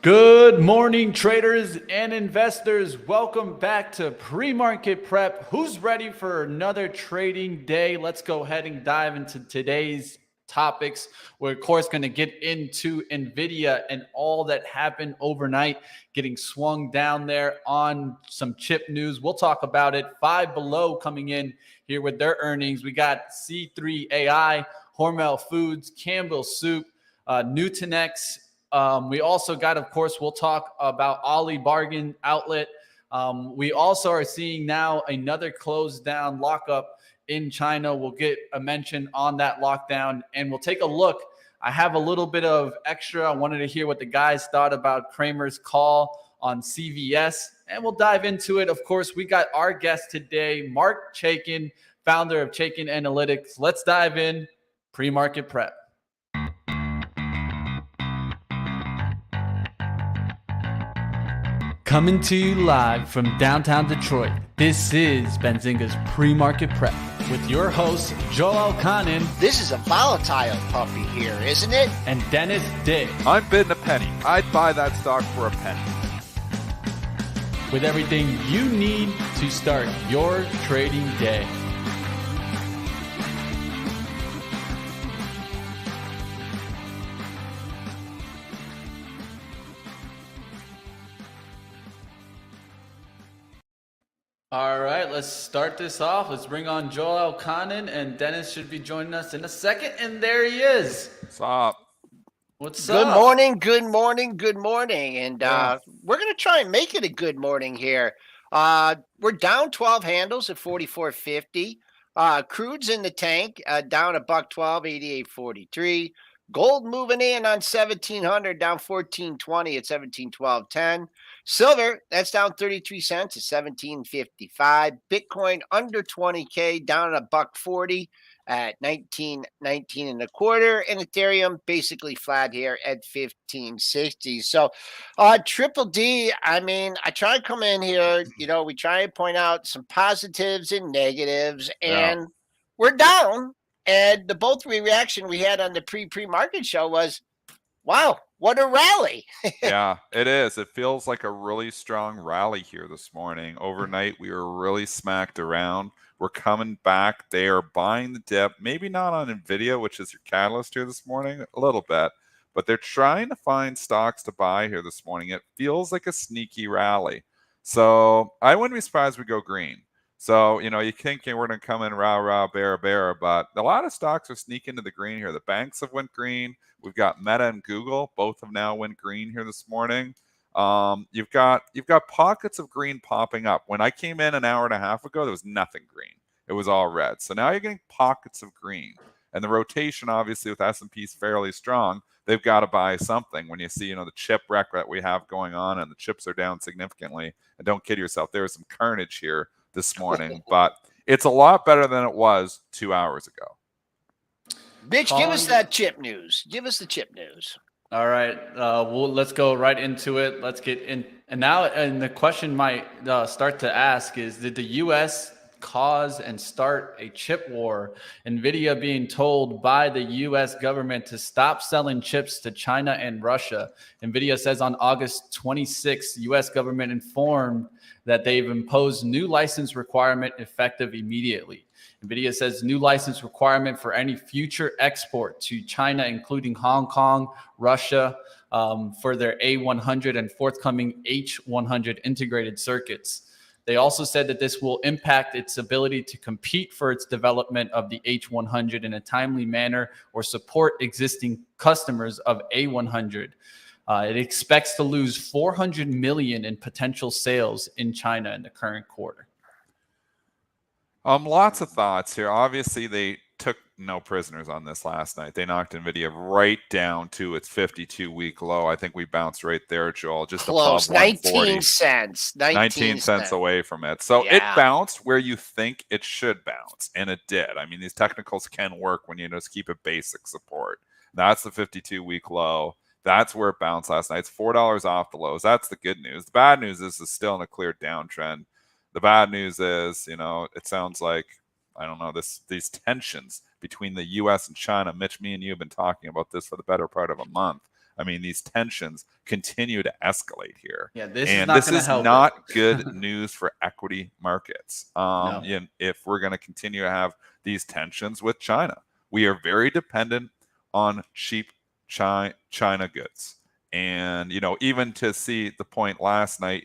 Good morning, traders and investors. Welcome back to Pre-Market Prep. Who's ready for another trading day? Let's go ahead and dive into today's topics. We're, of course, going to get into Nvidia and all that happened overnight, getting swung down there on some chip news. We'll talk about it. Five Below coming in here with their earnings. We got C3 AI, Hormel Foods, Campbell Soup, Nutanix. We also got, of course, we'll talk about Ollie bargain outlet. We also are seeing now another closed down lockup in China. We'll get a mention on that lockdown and we'll take a look. I have a little bit of extra. I wanted to hear what the guys thought about Cramer's call on CVS, and we'll dive into it. Of course, we got our guest today, Mark Chaikin, founder of Chaikin Analytics. Let's dive in. Pre-market prep. Coming to you live from downtown Detroit, this is Benzinga's Pre-Market Prep with your hosts, Joel Elkanin. This is a volatile puppy here, isn't it? And Dennis Dick. I'm bidding a penny. I'd buy that stock for a penny. With everything you need to start your trading day. All right, let's start this off. Let's bring on Joel Elkanin, and Dennis should be joining us in a second. And there he is. What's up? What's up? Good morning. And we're going to try and make it a good morning here. We're down 12 handles at 44.50. Crude's in the tank, down a $1.12, 88.43. Gold moving in on 1700, down 14.20 at 17.12.10. Silver, that's down 33 cents at 17.55. Bitcoin under 20K, down a $1.40 at 19.19 and a quarter. And Ethereum basically flat here at 15.60. So Triple D, I mean, I try to come in here, we try to point out some positives and negatives, and we're down. And the both reaction we had on the pre-market show was, wow, what a rally. Yeah, it is. It feels like a really strong rally here this morning. Overnight, we were really smacked around. We're coming back. They are buying the dip. Maybe not on Nvidia, which is your catalyst here this morning, a little bit. But they're trying to find stocks to buy here this morning. It feels like a sneaky rally. So I wouldn't be surprised if we go green. So, you think we're going to come in rah, bear, but a lot of stocks are sneaking to the green here. The banks have went green. We've got Meta and Google. Both have now went green here this morning. You've got pockets of green popping up. When I came in an hour and a half ago, there was nothing green. It was all red. So now you're getting pockets of green. And the rotation, obviously, with S&P is fairly strong. They've got to buy something. When you see, the chip wreck that we have going on and the chips are down significantly. And don't kid yourself, there was some carnage here this morning, but it's a lot better than it was 2 hours ago. Bitch, give us that chip news. Give us the chip news. All right, let's go right into it. Let's get in. And now, and the question might start to ask is, did the U.S. cause and start a chip war? Nvidia being told by the U.S. government to stop selling chips to China and Russia. Nvidia says on August 26th, U.S. government informed that they've imposed new license requirement effective immediately. Nvidia says new license requirement for any future export to China, including Hong Kong, Russia, for their A100 and forthcoming H100 integrated circuits. They also said that this will impact its ability to compete for its development of the H100 in a timely manner or support existing customers of A100. It expects to lose $400 million in potential sales in China in the current quarter. Lots of thoughts here. Obviously, they took no prisoners on this last night. They knocked Nvidia right down to its 52-week low. I think we bounced right there, Joel, just close, above 140. 19 cents away from it. So it bounced where you think it should bounce, and it did. I mean, these technicals can work when you just keep a basic support. That's the 52-week low. That's where it bounced last night. It's $4 off the lows. That's the good news. The bad news is it's still in a clear downtrend. The bad news is, it sounds like, I don't know, these tensions between the U.S. and China. Mitch, me and you have been talking about this for the better part of a month. I mean, these tensions continue to escalate here. Yeah, this is And not this going to is help not it. good news for equity markets. No. If we're going to continue to have these tensions with China, we are very dependent on cheap China goods. And, even to see the point last night,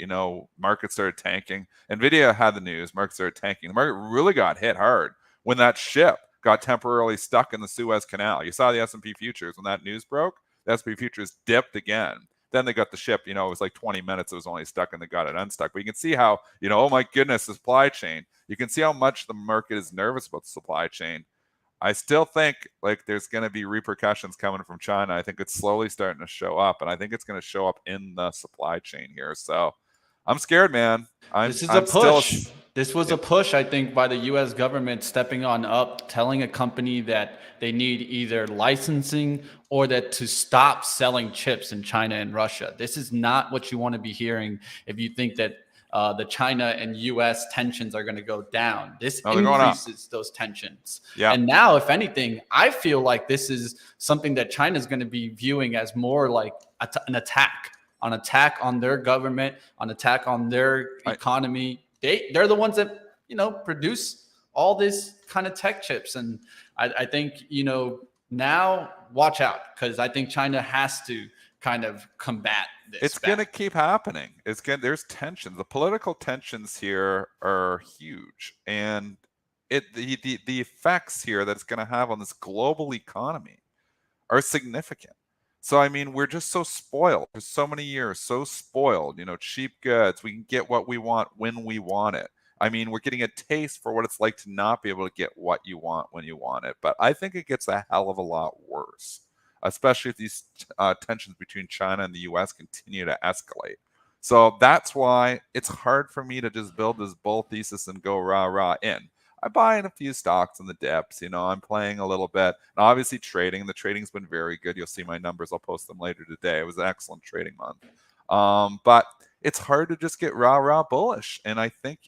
markets started tanking. Nvidia had the news, markets started tanking. The market really got hit hard when that ship got temporarily stuck in the Suez Canal. You saw the S&P futures when that news broke. The S&P futures dipped again. Then they got the ship, it was like 20 minutes. It was only stuck and they got it unstuck. But you can see how, oh my goodness, the supply chain. You can see how much the market is nervous about the supply chain. I still think like there's going to be repercussions coming from China. I think it's slowly starting to show up, and I think it's going to show up in the supply chain here. So I'm scared, man. This is a push. This was a push, I think, by the U.S. government stepping on up, telling a company that they need either licensing or that to stop selling chips in China and Russia. This is not what you want to be hearing if you think that the China and U.S. tensions are going to go down. This increases those tensions. Yeah. And now, if anything, I feel like this is something that China is going to be viewing as more like an attack on their government, an attack on their economy. They're the ones that, produce all this kind of tech chips. And I think, now watch out, because I think China has to kind of combat this. It's going to keep happening. There's tensions. The political tensions here are huge, and the effects here that it's going to have on this global economy are significant. So I mean, we're just so spoiled for so many years, so spoiled. Cheap goods. We can get what we want when we want it. I mean, we're getting a taste for what it's like to not be able to get what you want when you want it. But I think it gets a hell of a lot worse, especially if these tensions between China and the U.S. continue to escalate. So that's why it's hard for me to just build this bull thesis and go rah in. I buy in a few stocks in the dips. I'm playing a little bit. And obviously trading. The trading's been very good. You'll see my numbers. I'll post them later today. It was an excellent trading month. But it's hard to just get rah bullish. And I think,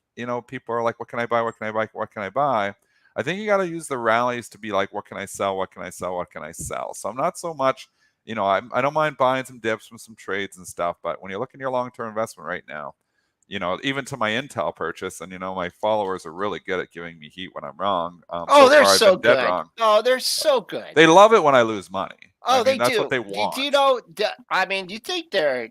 people are like, what can I buy? What can I buy? What can I buy? I think you got to use the rallies to be like, what can I sell? What can I sell? What can I sell? So I'm not so much, I don't mind buying some dips from some trades and stuff. But when you're looking at your long-term investment right now, even to my Intel purchase, and my followers are really good at giving me heat when I'm wrong. They're so good. Oh, they're so good. They love it when I lose money. Oh, they do. That's what they want. Do you think they're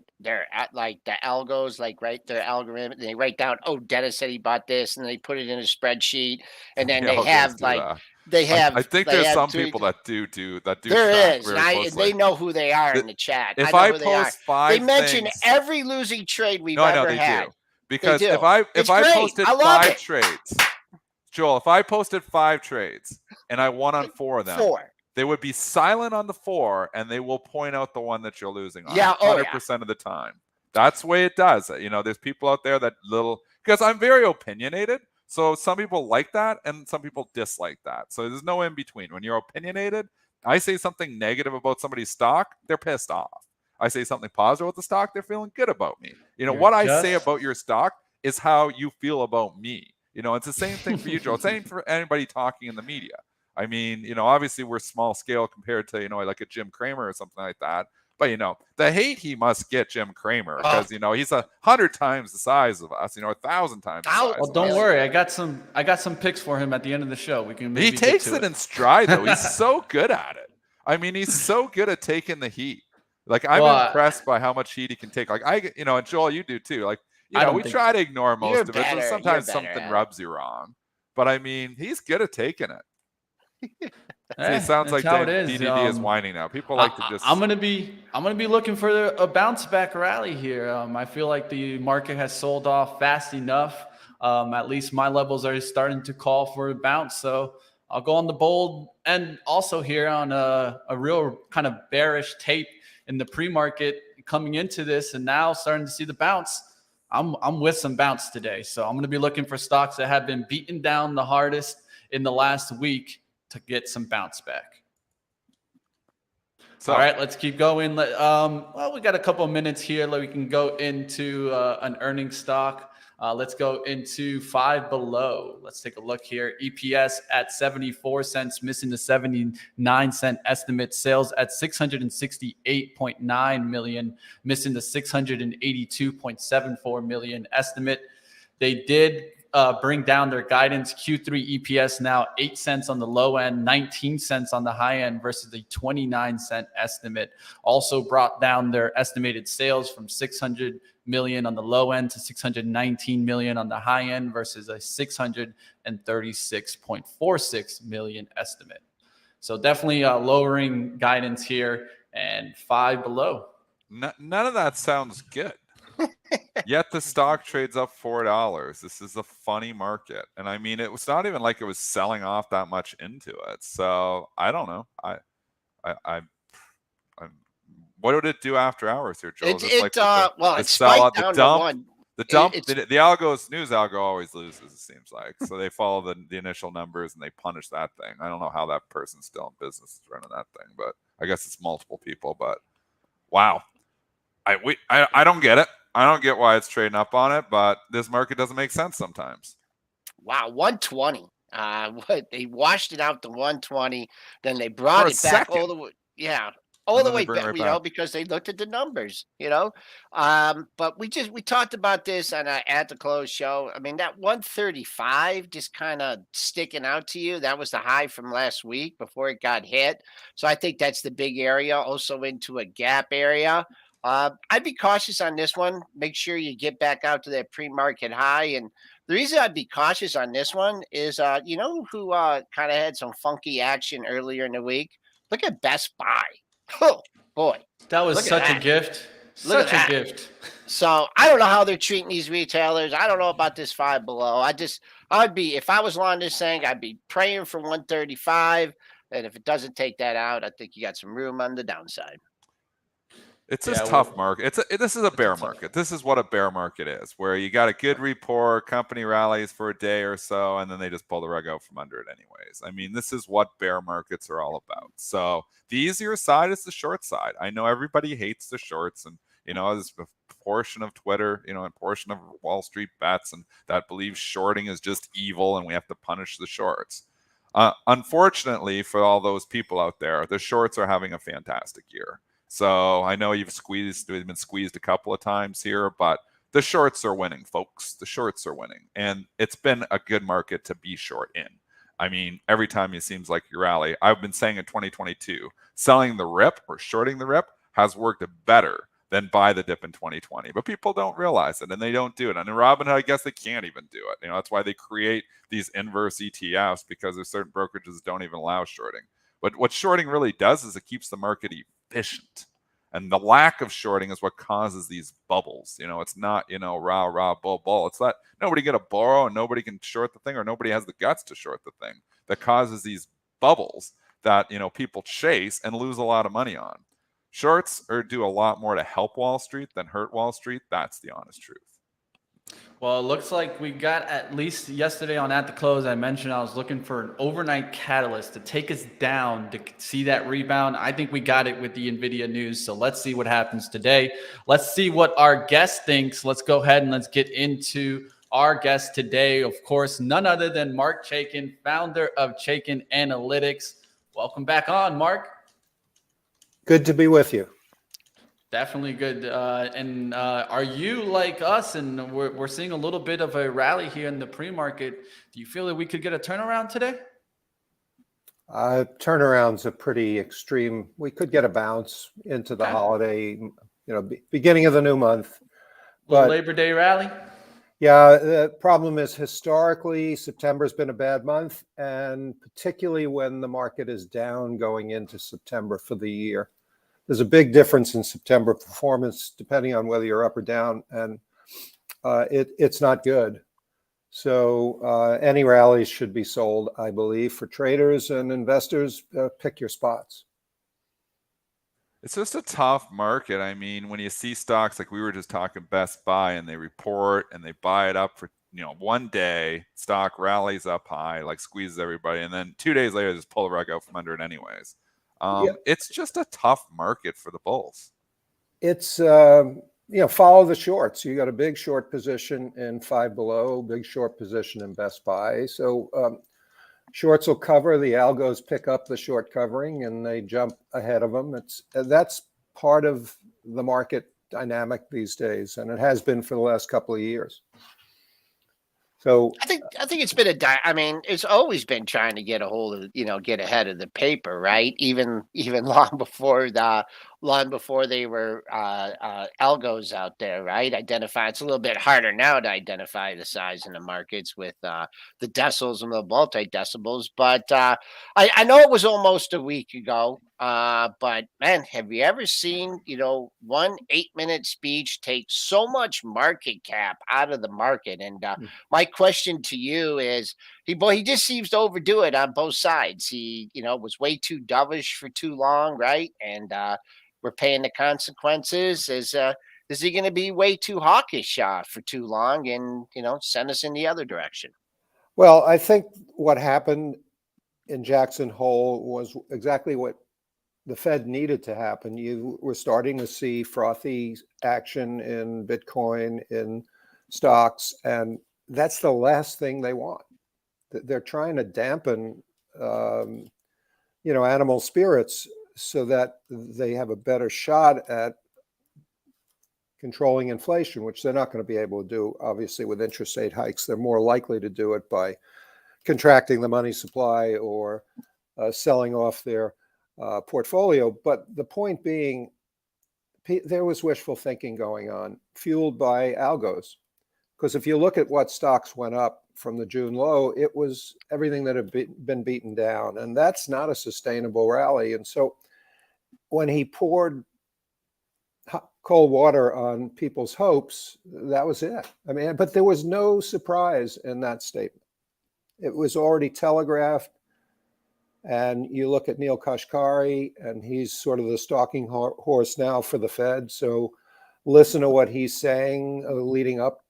at like the algos, like their algorithm? They write down, Dennis said he bought this, and they put it in a spreadsheet, and then they have I think there's some people that do that. There is, and they know who they are in the chat. If I post 5 they mention every losing trade we've ever had. Do. Because if I posted 5 trades, Joel, if I posted 5 trades and I won on 4 of them, they would be silent on the 4, and they will point out the one that you're losing on. 100% of the time. That's the way it does. There's people out there that because I'm very opinionated. So some people like that and some people dislike that. So there's no in between. When you're opinionated, I say something negative about somebody's stock, they're pissed off. I say something positive about the stock, they're feeling good about me. What I say about your stock is how you feel about me. It's the same thing for you, Joe. It's the same for anybody talking in the media. I mean, obviously we're small scale compared to, like a Jim Cramer or something like that. But, the hate he must get Jim Cramer because, he's 100 times the size of us, 1,000 times the size. Well, don't worry. I got some picks for him at the end of the show. We can. He takes it in stride, though. He's so good at it. I mean, he's so good at taking the heat. Like, I'm impressed by how much heat he can take. Like, and Joel, you do too. Like, we try to ignore most of it. So sometimes something rubs you wrong. But I mean, he's good at taking it. It sounds like DDD is whining now. People like to just. I'm gonna be looking for a bounce back rally here. I feel like the market has sold off fast enough. At least my levels are starting to call for a bounce. So I'll go on the bold and also here on a real kind of bearish tape in the pre-market coming into this, and now starting to see the bounce. I'm with some bounce today. So I'm going to be looking for stocks that have been beaten down the hardest in the last week to get some bounce back. So, all right, let's keep going. Well, we got a couple of minutes here. We can go into an earnings stock. Let's go into Five Below. Let's take a look here. EPS at 74 cents, missing the 79-cent estimate. Sales at 668.9 million, missing the 682.74 million estimate. They did bring down their guidance. Q3 EPS now 8 cents on the low end, 19 cents on the high end versus the 29-cent estimate. Also brought down their estimated sales from 600 million on the low end to 619 million on the high end versus a 636.46 million estimate. So definitely lowering guidance here, and Five Below. none of that sounds good. Yet the stock trades up $4. This is a funny market. And I mean, it was not even like it was selling off that much into it. So I don't know. What would it do after hours here, Joel? It spiked down to one. The dump, the algos, news algo always loses, it seems like. So they follow the initial numbers and they punish that thing. I don't know how that person's still in business is running that thing, but I guess it's multiple people. But wow, I don't get it. I don't get why it's trading up on it, but this market doesn't make sense sometimes. Wow, 120. They washed it out to 120, then they brought it back all the way. Yeah. All the way back, because they looked at the numbers, but we talked about this on at the close show. I mean, that 135 just kind of sticking out to you. That was the high from last week before it got hit. So I think that's the big area, also into a gap area. I'd be cautious on this one. Make sure you get back out to that pre-market high. And the reason I'd be cautious on this one is, who kind of had some funky action earlier in the week? Look at Best Buy. Oh boy, that was such a gift. Such a gift. So I don't know how they're treating these retailers. I don't know about this Five Below. I'd be, if I was long this thing, I'd be praying for 135. And if it doesn't take that out, I think you got some room on the downside. It's a tough market. This is a bear market. This is what a bear market is, where you got a good report, company rallies for a day or so, and then they just pull the rug out from under it anyways. I mean, this is what bear markets are all about. So the easier side is the short side. I know everybody hates the shorts, and there's a portion of Twitter, and portion of Wall Street bets, and that believes shorting is just evil, and we have to punish the shorts. Unfortunately, for all those people out there, the shorts are having a fantastic year. So I know we've been squeezed a couple of times here, but the shorts are winning, folks. The shorts are winning. And it's been a good market to be short in. I mean, every time it seems like you rally, I've been saying in 2022, selling the rip or shorting the rip has worked better than buy the dip in 2020. But people don't realize it and they don't do it. And in Robinhood, I guess they can't even do it. That's why they create these inverse ETFs, because there's certain brokerages that don't even allow shorting. But what shorting really does is it keeps the market efficient. And the lack of shorting is what causes these bubbles. It's not, rah, bull. It's that nobody get a borrow and nobody can short the thing, or nobody has the guts to short the thing, that causes these bubbles that, people chase and lose a lot of money on. Shorts do a lot more to help Wall Street than hurt Wall Street. That's the honest truth. Well, it looks like we got, at least yesterday on At the Close, I mentioned I was looking for an overnight catalyst to take us down to see that rebound. I think we got it with the Nvidia news. So let's see what happens today. Let's see what our guest thinks. Let's go ahead and let's get into our guest today. Of course, none other than Mark Chaikin, founder of Chaikin Analytics. Welcome back on, Mark. Good to be with you. Definitely good. And are you like us? And we're seeing a little bit of a rally here in the pre-market. Do you feel that we could get a turnaround today? Turnarounds are pretty extreme. We could get a bounce into the holiday, beginning of the new month. But Labor Day rally? Yeah, the problem is historically, September's been a bad month, and particularly when the market is down going into September for the year. There's a big difference in September performance depending on whether you're up or down, and it's not good. So any rallies should be sold, I believe, for traders and investors. Pick your spots. It's just a tough market. I mean, when you see stocks like we were just talking Best Buy, and they report and they buy it up for one day, stock rallies up high, like squeezes everybody, and then 2 days later just pull the rug out from under it anyways. It's just a tough market for the bulls. It's follow the shorts. You got a big short position in Five Below, big short position in Best Buy. So shorts will cover, the algos pick up the short covering and they jump ahead of them. That's part of the market dynamic these days, and it has been for the last couple of years. So I think it's been I mean, it's always been trying to get a hold of, get ahead of the paper, right? Even long before they were algos out there, right? Identify. It's a little bit harder now to identify the size in the markets with the decimals and the multi-decimals. But I know it was almost a week ago. But man, have you ever seen, 1 8-minute speech take so much market cap out of the market? And my question to you is, he just seems to overdo it on both sides. He, was way too dovish for too long, right? And we're paying the consequences. Is he going to be way too hawkish for too long and, send us in the other direction? Well, I think what happened in Jackson Hole was exactly what the Fed needed to happen. You were starting to see frothy action in Bitcoin, in stocks, and that's the last thing they want. They're trying to dampen, animal spirits so that they have a better shot at controlling inflation, which they're not going to be able to do, obviously, with interest rate hikes. They're more likely to do it by contracting the money supply or selling off their portfolio. But the point being, there was wishful thinking going on, fueled by algos. Because if you look at what stocks went up from the June low, it was everything that had been beaten down. And that's not a sustainable rally. And so when he poured cold water on people's hopes, that was it. I mean, but there was no surprise in that statement. It was already telegraphed. And you look at Neil Kashkari, and he's sort of the stalking horse now for the Fed. So listen to what he's saying leading up,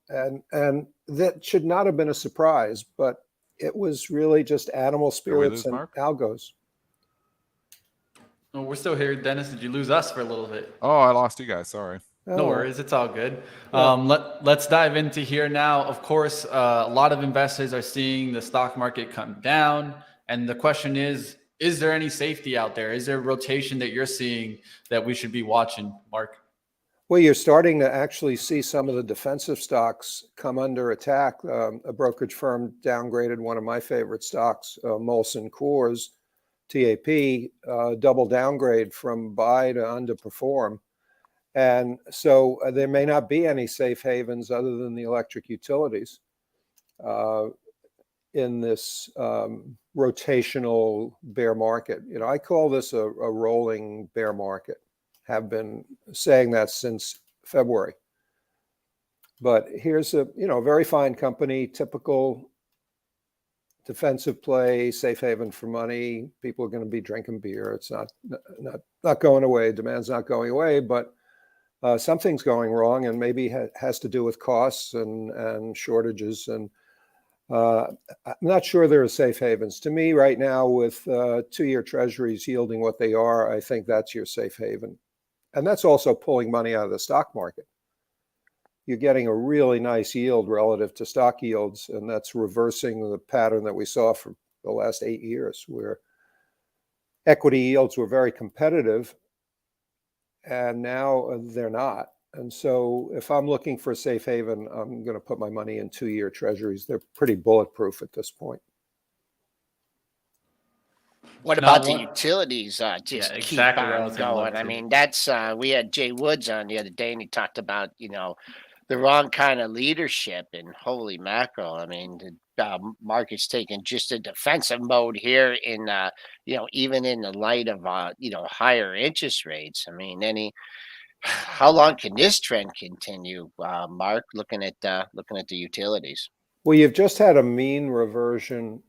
and that should not have been a surprise, but it was really just animal spirits and Mark? algos. No, we're still here. Dennis, did you lose us for a little bit? Oh, I lost you guys. Sorry. No worries, it's all good. Yeah. Let's dive into here now. Of course, a lot of investors are seeing the stock market come down. And the question is there any safety out there? Is there rotation that you're seeing that we should be watching, Mark? Well, you're starting to actually see some of the defensive stocks come under attack. A brokerage firm downgraded one of my favorite stocks, Molson Coors, TAP, double downgrade from buy to underperform. And so there may not be any safe havens other than the electric utilities in this rotational bear market. I call this a rolling bear market. Have been saying that since February. But here's a very fine company, typical defensive play, safe haven for money. People are going to be drinking beer. It's not going away. Demand's not going away, but something's going wrong, and maybe has to do with costs and shortages. And I'm not sure there are safe havens. To me, right now, with 2-year treasuries yielding what they are, I think that's your safe haven. And that's also pulling money out of the stock market. You're getting a really nice yield relative to stock yields, and that's reversing the pattern that we saw for the last 8 years, where equity yields were very competitive, and now they're not. And so if I'm looking for a safe haven, I'm going to put my money in 2-year treasuries. They're pretty bulletproof at this point. What about the utilities? Just exactly keep on going. I mean, that's we had Jay Woods on the other day, and he talked about the wrong kind of leadership. And holy mackerel! I mean, the market's taking just a defensive mode here in even in the light of higher interest rates. I mean, how long can this trend continue, Mark? Looking at the utilities. Well, you've just had a mean reversion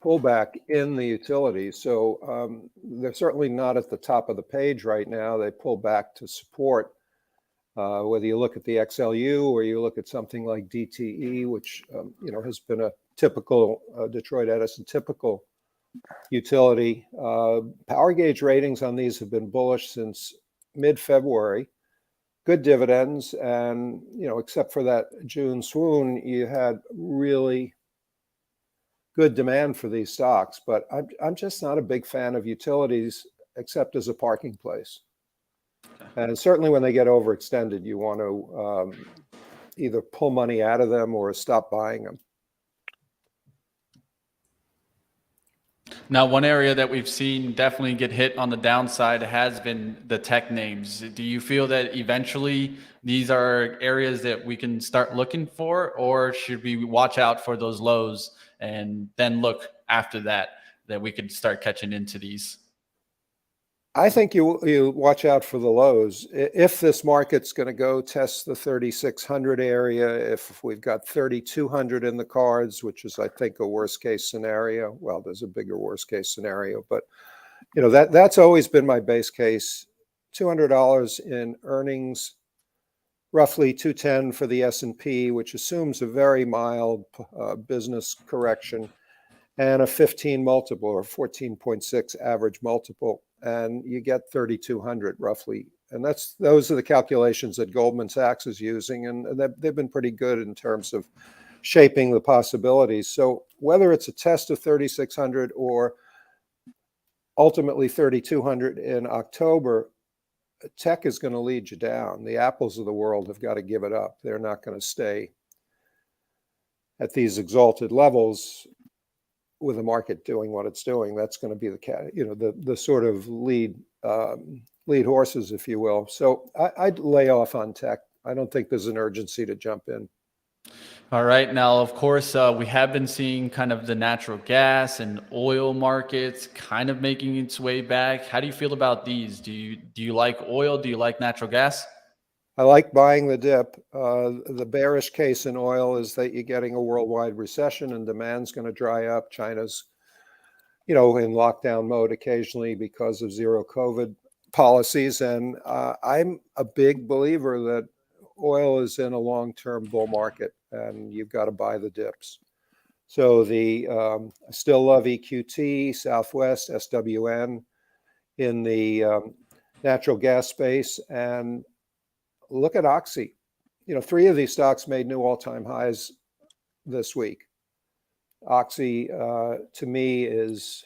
pullback in the utilities. So they're certainly not at the top of the page right now. They pull back to support, whether you look at the XLU or you look at something like DTE, which has been a typical Detroit Edison typical utility. Power gauge ratings on these have been bullish since mid-February. Good dividends, and except for that June swoon, you had really good demand for these stocks. But I'm just not a big fan of utilities, except as a parking place. And certainly when they get overextended, you want to either pull money out of them or stop buying them. Now, one area that we've seen definitely get hit on the downside has been the tech names. Do you feel that eventually these are areas that we can start looking for, or should we watch out for those lows and then look after that we could start catching into these? I think you watch out for the lows. If this market's going to go test the 3,600 area, if we've got 3,200 in the cards, which is, I think, a worst case scenario. Well, there's a bigger worst case scenario, but that's always been my base case. $200 in earnings, roughly 210 for the S&P, which assumes a very mild business correction, and a 15 multiple or 14.6 average multiple. And you get 3,200 roughly. And those are the calculations that Goldman Sachs is using. And they've been pretty good in terms of shaping the possibilities. So whether it's a test of 3,600 or ultimately 3,200 in October, tech is going to lead you down. The Apples of the world have got to give it up. They're not going to stay at these exalted levels with the market doing what it's doing. That's going to be the sort of lead horses, if you will. So I'd lay off on tech. I don't think there's an urgency to jump in. All right. Now, of course, we have been seeing kind of the natural gas and oil markets kind of making its way back. How do you feel about these? Do you like oil? Do you like natural gas? I like buying the dip. The bearish case in oil is that you're getting a worldwide recession and demand's going to dry up. China's, in lockdown mode occasionally because of zero COVID policies. And I'm a big believer that oil is in a long-term bull market and you've got to buy the dips. So I still love EQT, Southwest, SWN in the natural gas space. And look at Oxy. 3 of these stocks made new all-time highs this week. Oxy, to me, is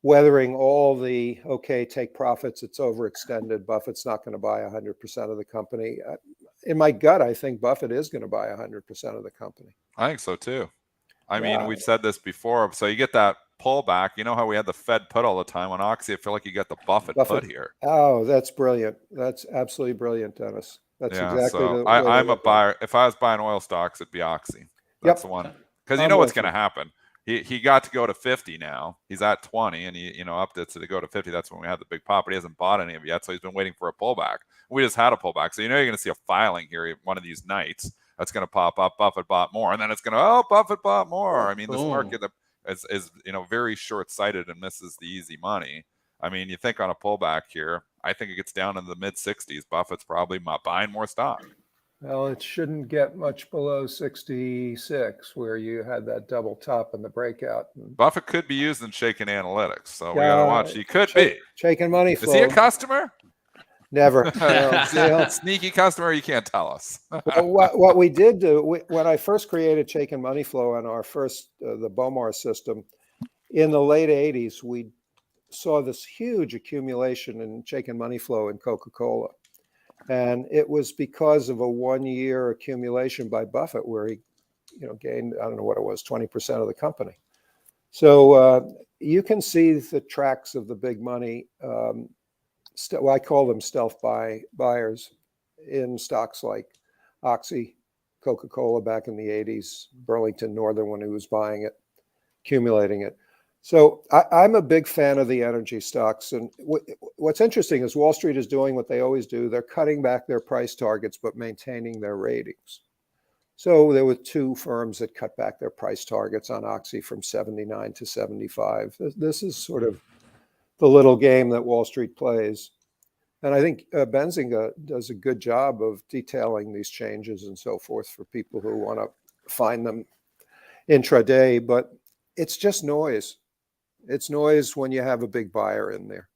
weathering all the, take profits, it's overextended. Buffett's not going to buy 100% of the company. In my gut, I think Buffett is going to buy 100% of the company. I think so too. I mean, we've said this before. So you get that pullback. You know how we had the Fed put all the time on Oxy? I feel like you got the Buffett put here. Oh, that's brilliant. That's absolutely brilliant, Dennis. That's exactly the way I'm a buyer. If I was buying oil stocks, it'd be Oxy. That's the one. Because you know what's going to happen. He got to go to 50 now. He's at 20, and he upped it to go to 50. That's when we had the big pop, but he hasn't bought any of it yet, so he's been waiting for a pullback. We just had a pullback, so you're going to see a filing here one of these nights that's going to pop up. Buffett bought more, and then it's going to Buffett bought more. I mean, this market is very short-sighted and misses the easy money. I mean, you think on a pullback here, I think it gets down in the mid 60s. Buffett's probably buying more stock. Well, it shouldn't get much below 66, where you had that double top and the breakout. Buffett could be used in Chaikin Analytics, so we got to watch. He could be. Chaikin Money Flow. Is he a customer? Never. Sneaky customer, you can't tell us. Well, what we did do, when I first created Chaikin Money Flow on our first, the BOMAR system, in the late 80s, we saw this huge accumulation in Chaikin Money Flow in Coca-Cola. And it was because of a 1-year accumulation by Buffett where he, gained, I don't know what it was, 20% of the company. So you can see the tracks of the big money. I call them stealth buyers in stocks like Oxy, Coca-Cola back in the 80s, Burlington Northern when he was buying it, accumulating it. So I'm a big fan of the energy stocks. And what's interesting is Wall Street is doing what they always do. They're cutting back their price targets, but maintaining their ratings. So there were 2 firms that cut back their price targets on Oxy from 79 to 75. This is sort of the little game that Wall Street plays. And I think Benzinga does a good job of detailing these changes and so forth for people who want to find them intraday, but it's just noise. It's noise when you have a big buyer in there.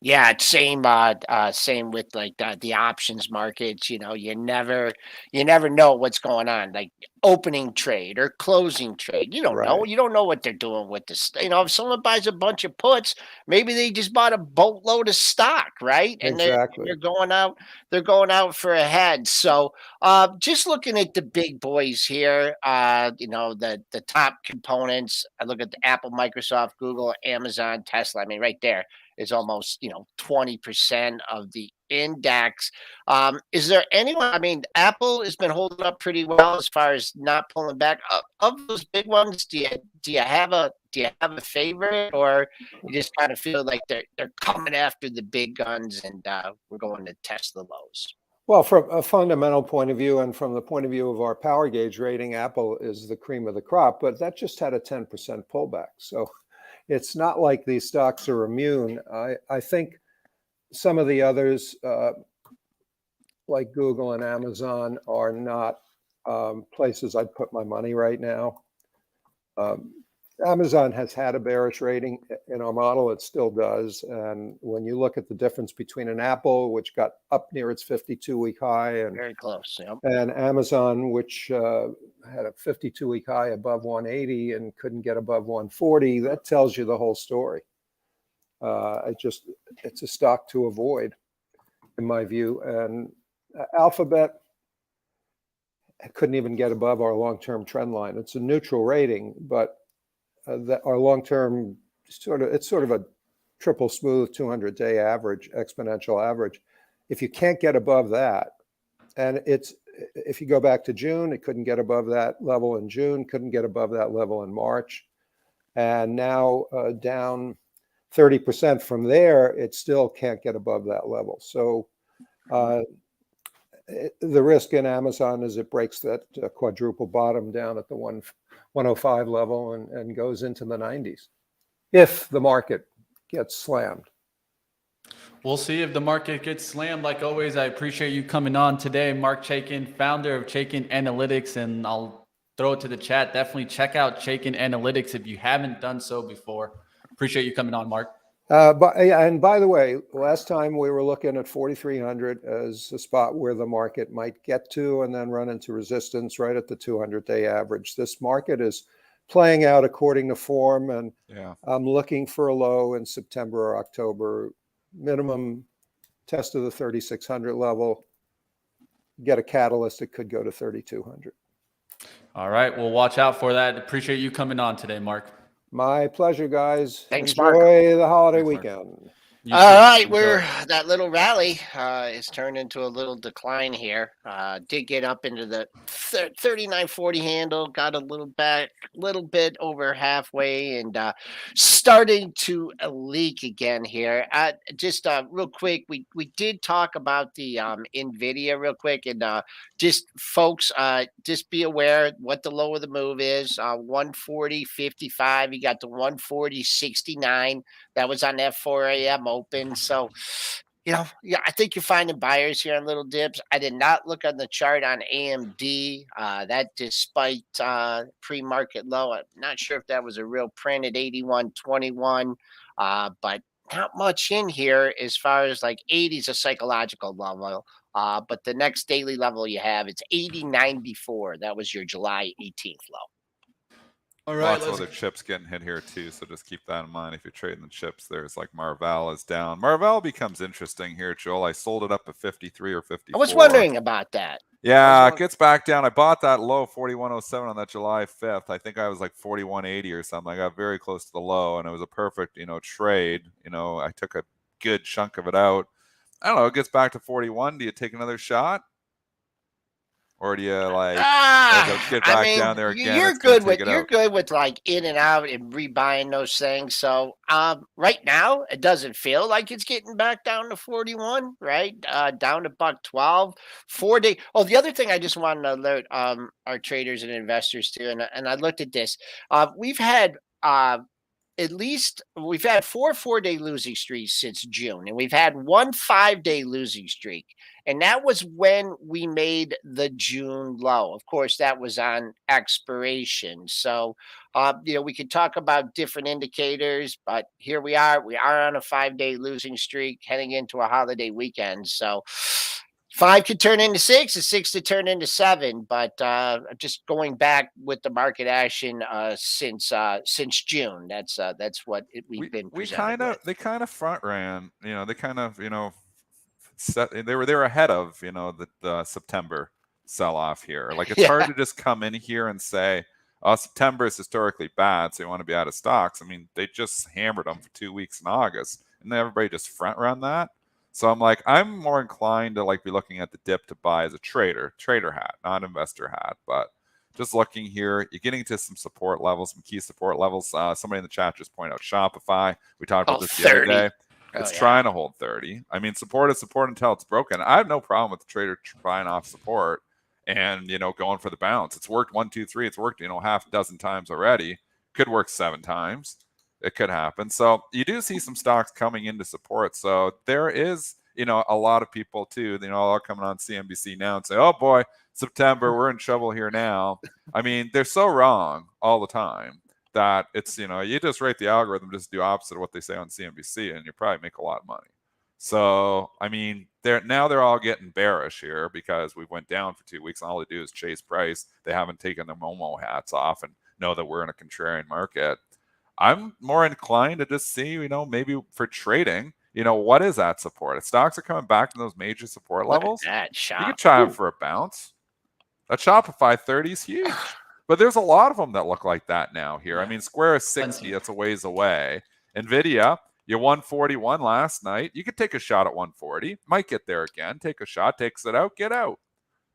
Yeah, it's same with like the options markets. You never know what's going on. Like opening trade or closing trade, you don't know. Right. You don't know what they're doing with this. If someone buys a bunch of puts, maybe they just bought a boatload of stock, right? And Exactly. they're going out. They're going out for a head. So, just looking at the big boys here, the top components. I look at the Apple, Microsoft, Google, Amazon, Tesla. I mean, right there is almost 20% of the index. Is there anyone? I mean, Apple has been holding up pretty well as far as not pulling back. Of those big ones, do you have a favorite, or you just kind of feel like they're coming after the big guns and we're going to test the lows? Well, from a fundamental point of view and from the point of view of our power gauge rating, Apple is the cream of the crop, but that just had a 10% pullback. So it's not like these stocks are immune. I think some of the others, like Google and Amazon, are not places I'd put my money right now. Amazon has had a bearish rating in our model. It still does. And when you look at the difference between an Apple, which got up near its 52-week high, and Very close. Yep. and Amazon, which had a 52-week high above 180 and couldn't get above 140, that tells you the whole story. It's a stock to avoid, in my view. And Alphabet couldn't even get above our long-term trend line. It's a neutral rating, but our long-term it's sort of a triple smooth 200-day average, exponential average. If you can't get above that, and if you go back to June, it couldn't get above that level in June, couldn't get above that level in March, and now down 30% from there, it still can't get above that level. So the risk in Amazon is it breaks that quadruple bottom down at the 105 level and goes into the 90s if the market gets slammed. We'll see if the market gets slammed. Like always, I appreciate you coming on today. Mark Chaikin, founder of Chaikin Analytics, and I'll throw it to the chat. Definitely check out Chaikin Analytics if you haven't done so before. Appreciate you coming on, Mark. And by the way, last time we were looking at 4,300 as a spot where the market might get to and then run into resistance right at the 200-day average. This market is playing out according to form, and I'm looking for a low in September or October. Minimum test of the 3,600 level. Get a catalyst, it could go to 3,200. All right, we'll watch out for that. Appreciate you coming on today, Mark. My pleasure, guys. Thanks, Enjoy Mark. the holiday weekend. All right, that little rally is turned into a little decline here. Did get up into the 39.40 handle, got a little bit over halfway, and starting to leak again here. Just real quick, we did talk about the Nvidia real quick, and just folks, just be aware what the low of the move is. 140.55. You got the 140.69. That was on that 4 a.m. open. So, I think you're finding buyers here on little dips. I did not look on the chart on AMD. That despite pre-market low, I'm not sure if that was a real print at 81.21, but not much in here as far as like 80 is a psychological level. But the next daily level you have, it's 80.94. That was your July 18th low. All right, lots of other chips getting hit here too, so just keep that in mind if you're trading the chips. There's like Marvell is down. Marvell becomes interesting here, Joel. I sold it up at 53 or 54. I was wondering about that. Yeah, it gets back down. I bought that low 41.07 on that July 5th. I think I was like 41.80 or something. I got very close to the low, and it was a perfect, trade. I took a good chunk of it out. I don't know. It gets back to 41. Do you take another shot? Or do you get back down there again? You're good with like in and out and rebuying those things. So right now it doesn't feel like it's getting back down to 41, right? Down to $112. 4 day. Oh, the other thing I just wanted to alert our traders and investors to, and I looked at this. We've had at least we've had 4 4-day losing streaks since June, and we've had 1 5-day losing streak. And that was when we made the June low. Of course, that was on expiration. So, we could talk about different indicators, but here we are. We are on a 5-day losing streak heading into a holiday weekend. So, 5 could turn into 6, and 6 to turn into 7. But just going back with the market action since June, that's what we've been presented with. They kind of front ran. They kind of they were ahead of the September sell off here. Like it's hard to just come in here and say, oh, September is historically bad, so you want to be out of stocks. I mean, they just hammered them for 2 weeks in August, and then everybody just front run that. So I'm more inclined to be looking at the dip to buy as a trader hat, not investor hat. But just looking here, you're getting to some support levels, some key support levels. Somebody in the chat just pointed out Shopify. We talked about this the other day. It's trying to hold 30. I mean, support is support until it's broken. I have no problem with the trader buying off support and, going for the bounce. It's worked 1, 2, 3. It's worked, half a dozen times already. Could work 7 times. It could happen. So you do see some stocks coming into support. So there is, a lot of people too, all coming on CNBC now and say, oh boy, September, we're in trouble here now. I mean, they're so wrong all the time that it's, you just rate the algorithm, just do opposite of what they say on CNBC, and you probably make a lot of money. So, I mean, they're all getting bearish here because we went down for 2 weeks, and all they do is chase price. They haven't taken their Momo hats off and know that we're in a contrarian market. I'm more inclined to just see, maybe for trading, what is that support? If stocks are coming back to those major support levels, you can try them for a bounce. That Shopify 30 is huge. But there's a lot of them that look like that now here. I mean, Square is 60. That's a ways away. Nvidia, you won 41 last night. You could take a shot at 140. Might get there again. Take a shot, takes it out, get out.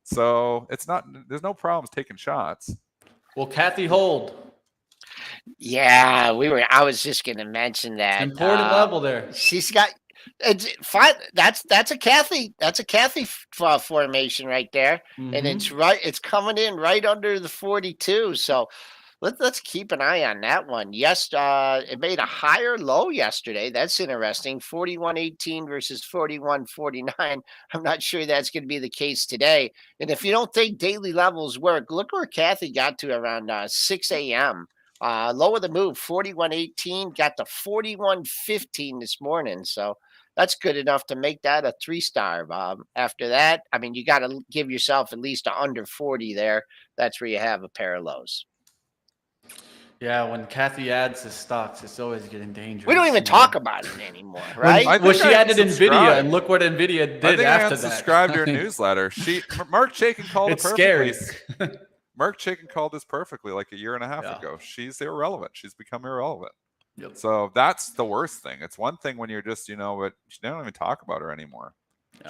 So there's no problems taking shots. Will Kathy hold? Yeah, I was just going to mention that. Important level there. She's got it's fine. That's a Kathy formation right there, and it's coming in right under the 42. So let's keep an eye on that one. Yes, it made a higher low yesterday. That's interesting. 41.18 versus 41.49. I'm not sure that's going to be the case today. And if you don't think daily levels work, look where Kathy got to around 6 a.m. Low of the move, 41.18, got to 41.15 this morning. So that's good enough to make that a 3-star. After that, I mean, you got to give yourself at least a under 40 there. That's where you have a pair of lows. Yeah, when Kathy adds the stocks, it's always getting dangerous. We don't even talk about it anymore, right? Well, she added Nvidia, and look what Nvidia did after that. Subscribe to her newsletter. Mark Chaikin called it perfectly. Scary. Mark Chaikin called this perfectly like a year and a half ago. She's irrelevant. She's become irrelevant. Yep. So that's the worst thing. It's one thing when you're just, but you don't even talk about her anymore.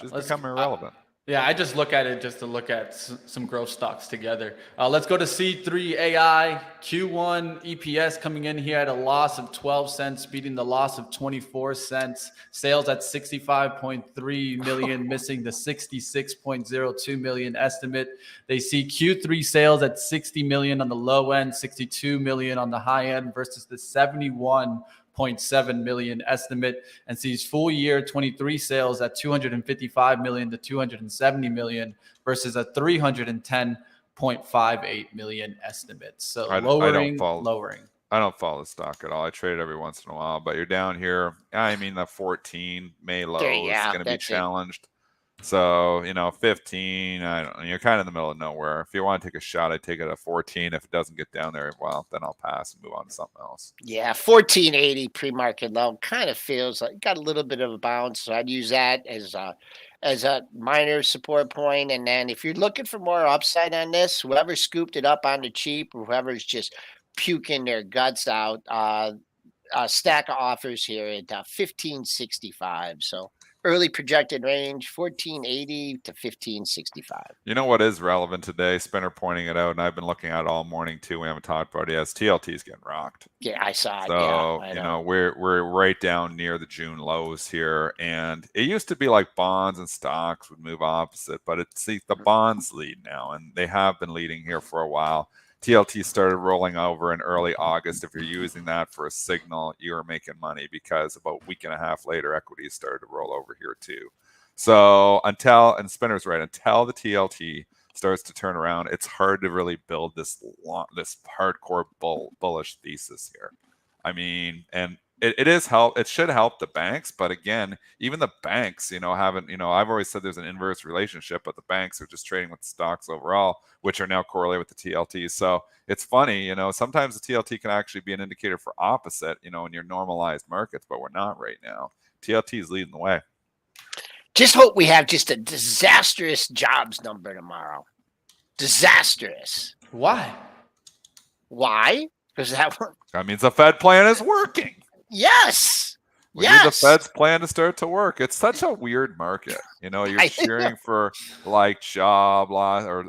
She's become irrelevant. I just look at it just to look at some growth stocks together. Let's go to C3 AI. Q1 EPS coming in here at a loss of 12 cents, beating the loss of 24 cents. Sales at 65.3 million, missing the 66.02 million estimate. They see Q3 sales at 60 million on the low end, 62 million on the high end versus the 71.7 million estimate, and sees full year 23 sales at 255 million to 270 million versus a 310.58 million estimate. So lowering. I don't follow the stock at all. I trade it every once in a while, but you're down here. I mean, the 14 May low is going to be challenged. So, 15, you're kind of in the middle of nowhere. If you want to take a shot, I'd take it at 14. If it doesn't get down there, well, then I'll pass and move on to something else. Yeah, 1480 pre-market low kind of feels like got a little bit of a bounce. So I'd use that as a minor support point. And then if you're looking for more upside on this, whoever scooped it up on the cheap, or whoever's just puking their guts out, a stack of offers here at 1565. So early projected range, 1480 to 1565. You know what is relevant today? Spinner pointing it out, and I've been looking at it all morning too. We haven't talked about it yet. TLT's getting rocked. Yeah, I saw it. So, yeah, we're right down near the June lows here. And it used to be like bonds and stocks would move opposite, but the bonds lead now, and they have been leading here for a while. TLT started rolling over in early August. If you're using that for a signal, you're making money, because about a week and a half later, equities started to roll over here too. So and Spinner's right, until the TLT starts to turn around, it's hard to really build this hardcore bullish thesis here. I mean, and it should help the banks, but again, even the banks, haven't, I've always said there's an inverse relationship, but the banks are just trading with the stocks overall, which are now correlated with the TLT. So it's funny, sometimes the TLT can actually be an indicator for opposite, in your normalized markets, but we're not right now. TLT is leading the way. Just hope we have just a disastrous jobs number tomorrow. Disastrous. Why? Why? Because that means the Fed plan is working. Yes. We need the Fed's plan to start to work. It's such a weird market. You're cheering for like job loss or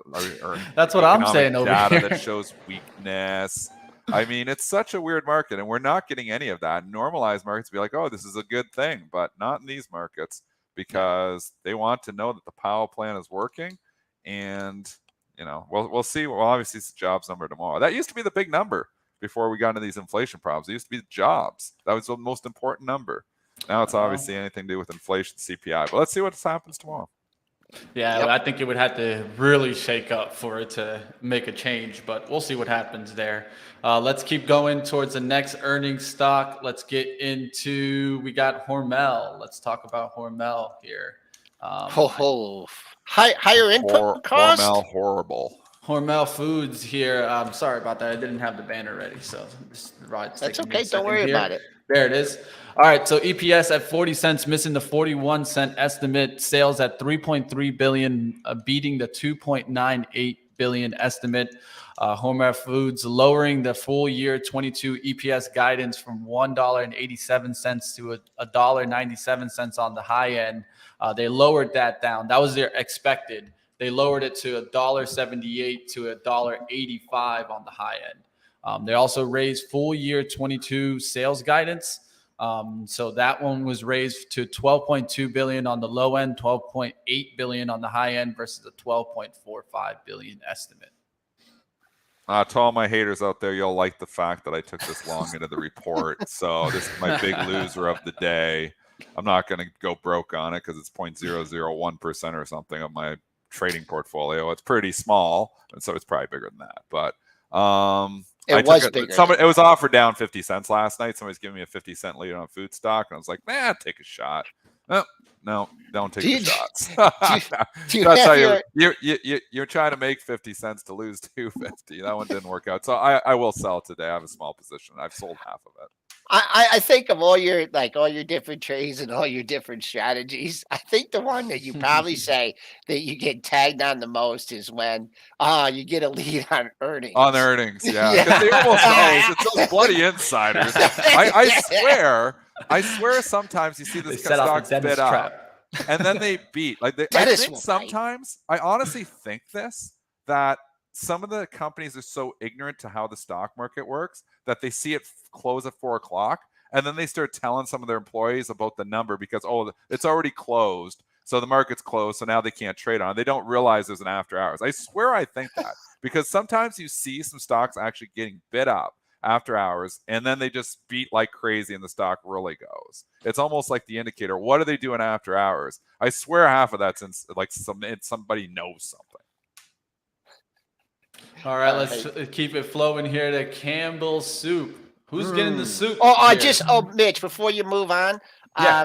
that's what I'm saying over data here. that shows weakness. I mean, it's such a weird market, and we're not getting any of that. Normalized markets be like, oh, this is a good thing, but not in these markets, because they want to know that the Powell plan is working. And we'll see. Well, obviously it's the jobs number tomorrow. That used to be the big number before we got into these inflation problems. It used to be the jobs. That was the most important number. Now it's obviously anything to do with inflation, CPI. But let's see what happens tomorrow. Yeah, yep. I think it would have to really shake up for it to make a change, but we'll see what happens there. Let's keep going towards the next earnings stock. Let's get into, we got Hormel. Let's talk about Hormel here. Higher input cost? Hormel, horrible. Hormel Foods here. I'm sorry about that. I didn't have the banner ready, so that's okay. Don't worry about it. There it is. All right, so EPS at 40 cents, missing the 41 cent estimate. Sales at 3.3 billion, beating the 2.98 billion estimate. Hormel Foods lowering the full year 22 EPS guidance from $1.87 to $1.97 on the high end. They lowered that down. That was their expected. They lowered it to $1.78 to $1.85 on the high end. They also raised full year 22 sales guidance. So that one was raised to 12.2 billion on the low end, 12.8 billion on the high end versus a 12.45 billion estimate. To all my haters out there, you'll like the fact that I took this long into the report. So this is my big loser of the day. I'm not going to go broke on it because it's 0.001% or something of my trading portfolio. It's pretty small, and so it's probably bigger than that. But it was offered down 50 cents last night. Somebody's giving me a 50-cent lead on a food stock, and I was like, take a shot. No, don't take the shots. That's how you're trying to make 50 cents to lose 250. That one didn't work out. So I will sell today. I have a small position. I've sold half of it. I think of all your different trades and all your different strategies. I think the one that you probably say that you get tagged on the most is when you get a lead on earnings. On earnings, yeah. Because they almost always, it's those bloody insiders. I swear sometimes you see this stock bid up and then they beat. I honestly think that some of the companies are so ignorant to how the stock market works that they see it close at 4 o'clock and then they start telling some of their employees about the number because, it's already closed. So the market's closed. So now they can't trade on it. They don't realize there's an after hours. I swear I think that because sometimes you see some stocks actually getting bid up after hours and then they just beat like crazy and the stock really goes. It's almost like the indicator. What are they doing after hours? I swear half of that's like somebody knows something. All right, let's keep it flowing here to Campbell Soup. Who's getting the soup? Mitch, before you move on,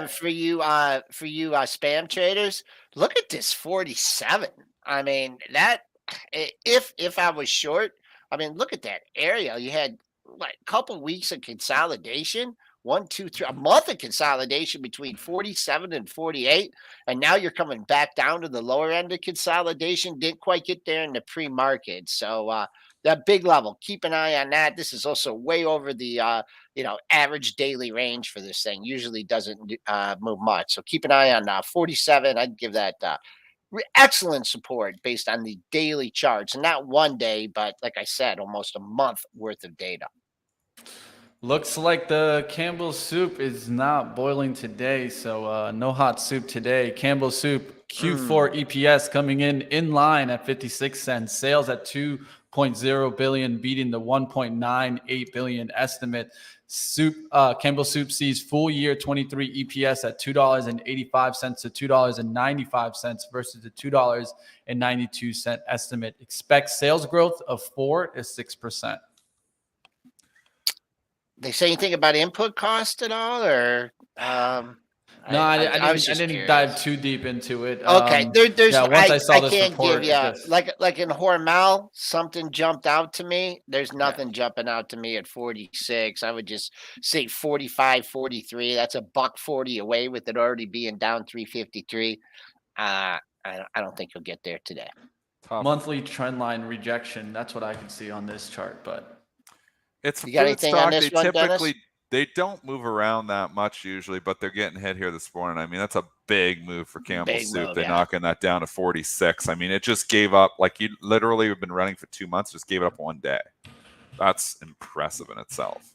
for you spam traders, look at this 47. I mean, that if I was short, I mean, look at that area. You had like a couple weeks of consolidation, 1, 2, 3, a month of consolidation between 47 and 48, and now you're coming back down to the lower end of consolidation. Didn't quite get there in the pre-market, so that big level. Keep an eye on that. This is also way over the average daily range for this thing. Usually doesn't move much, so keep an eye on 47. I'd give that excellent support based on the daily charts, and not one day, but like I said, almost a month worth of data. Looks like the Campbell Soup is not boiling today, so no hot soup today. Campbell Soup Q4 EPS coming in line at 56 cents. Sales at 1.0 billion, beating the 1.98 billion estimate. Campbell Soup sees full year 23 EPS at $2.85 to $2.95 versus the $2.92 estimate. Expects sales growth of 4 to 6%. They say anything about input cost at all, or No, I was just didn't curious. dive too deep into it. Okay, there's once I saw this can't report, give you it just, like in Hormel, something jumped out to me. There's yeah. nothing jumping out to me at 46. I would just say 45, 43. That's a $1.40 away with it already being down 353. I don't think you'll get there today. Tough. Monthly trend line rejection. That's what I can see on this chart, but It's a You got food anything on stock. this They one, Dennis? typically they don't move around that much usually, but they're getting hit here this morning. I mean, that's a big move for Campbell Big Soup. move, They're yeah. knocking that down to 46. I mean, it just gave up. Like, you literally have been running for 2 months, just gave it up one day. That's impressive in itself.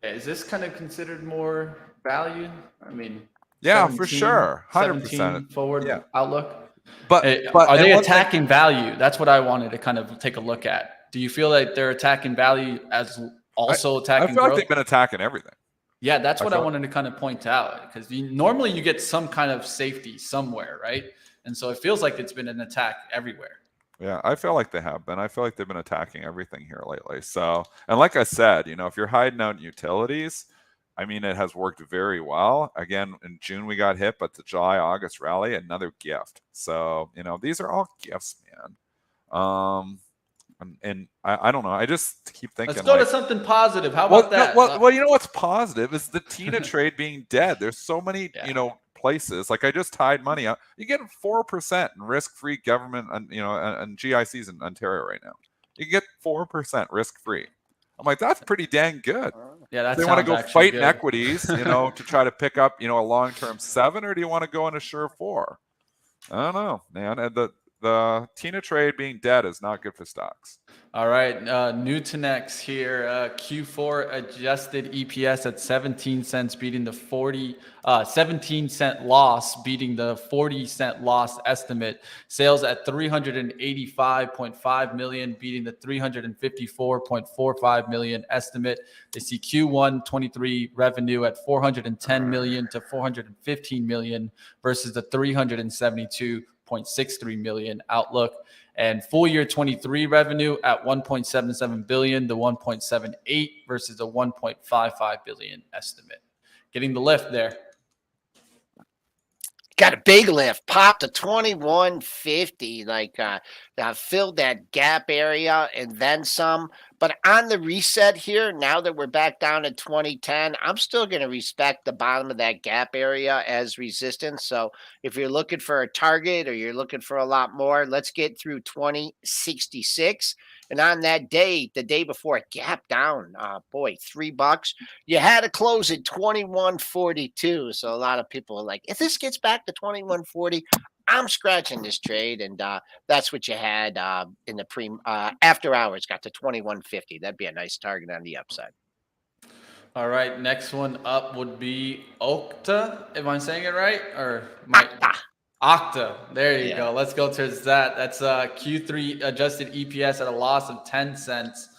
is this kind of considered more value? I mean, Yeah, for sure. 100%. 17 forward outlook. But Are they and one attacking value? That's what I wanted to kind of take a look at. Do you feel like they're attacking value as also I attacking feel growth? like they've been attacking everything. Yeah, that's what I wanted to kind of point out, because normally you get some kind of safety somewhere, right? And so it feels like it's been an attack everywhere. Yeah, I feel like they have been. I feel like they've been attacking everything here lately. So, and like I said, you know, if you're hiding out in utilities, I mean, it has worked very well. Again, in June we got hit, but the July, August rally, another gift. So, you know, these are all gifts, man. And I don't know. I just keep thinking. Let's go like, to something positive. How about that? Well, you know what's positive is the Tina trade being dead. There's so many, Yeah. you know, places. Like, I just tied money up. You get 4% in risk-free government, and you know, and GICs in Ontario right now. You get 4% risk-free. I'm like, that's pretty dang good. Yeah, that Do you want to go fight good. in equities, you know, to try to pick up, you know, a long-term 7, or do you want to go in a sure 4? I don't know, man. And the Tina trade being dead is not good for stocks. All right, new to next here. Q4 adjusted EPS at 17 cents, beating the 17-cent loss, beating the 40-cent loss estimate. Sales at 385.5 million, beating the 354.45 million estimate. They see Q1 23 revenue at 410 million to 415 million versus the 372.63 million outlook. And full year 23 revenue at 1.77 billion to 1.78 versus a 1.55 billion estimate. Getting the lift there. Got a big lift, popped to 2150, like filled that gap area and then some. But on the reset here, now that we're back down at 2010, I'm still going to respect the bottom of that gap area as resistance. So if you're looking for a target or you're looking for a lot more, let's get through 2066. And on that day, the day before it gapped down, boy, $3. You had to close at 2142. So a lot of people are like, if this gets back to 2140, I'm scratching this trade. And that's what you had in the after hours, got to 2150. That'd be a nice target on the upside. All right, next one up would be Okta. Am I saying it right? Or Okta. There you go. Let's go towards that. That's Q3 adjusted EPS at a loss of 10 cents,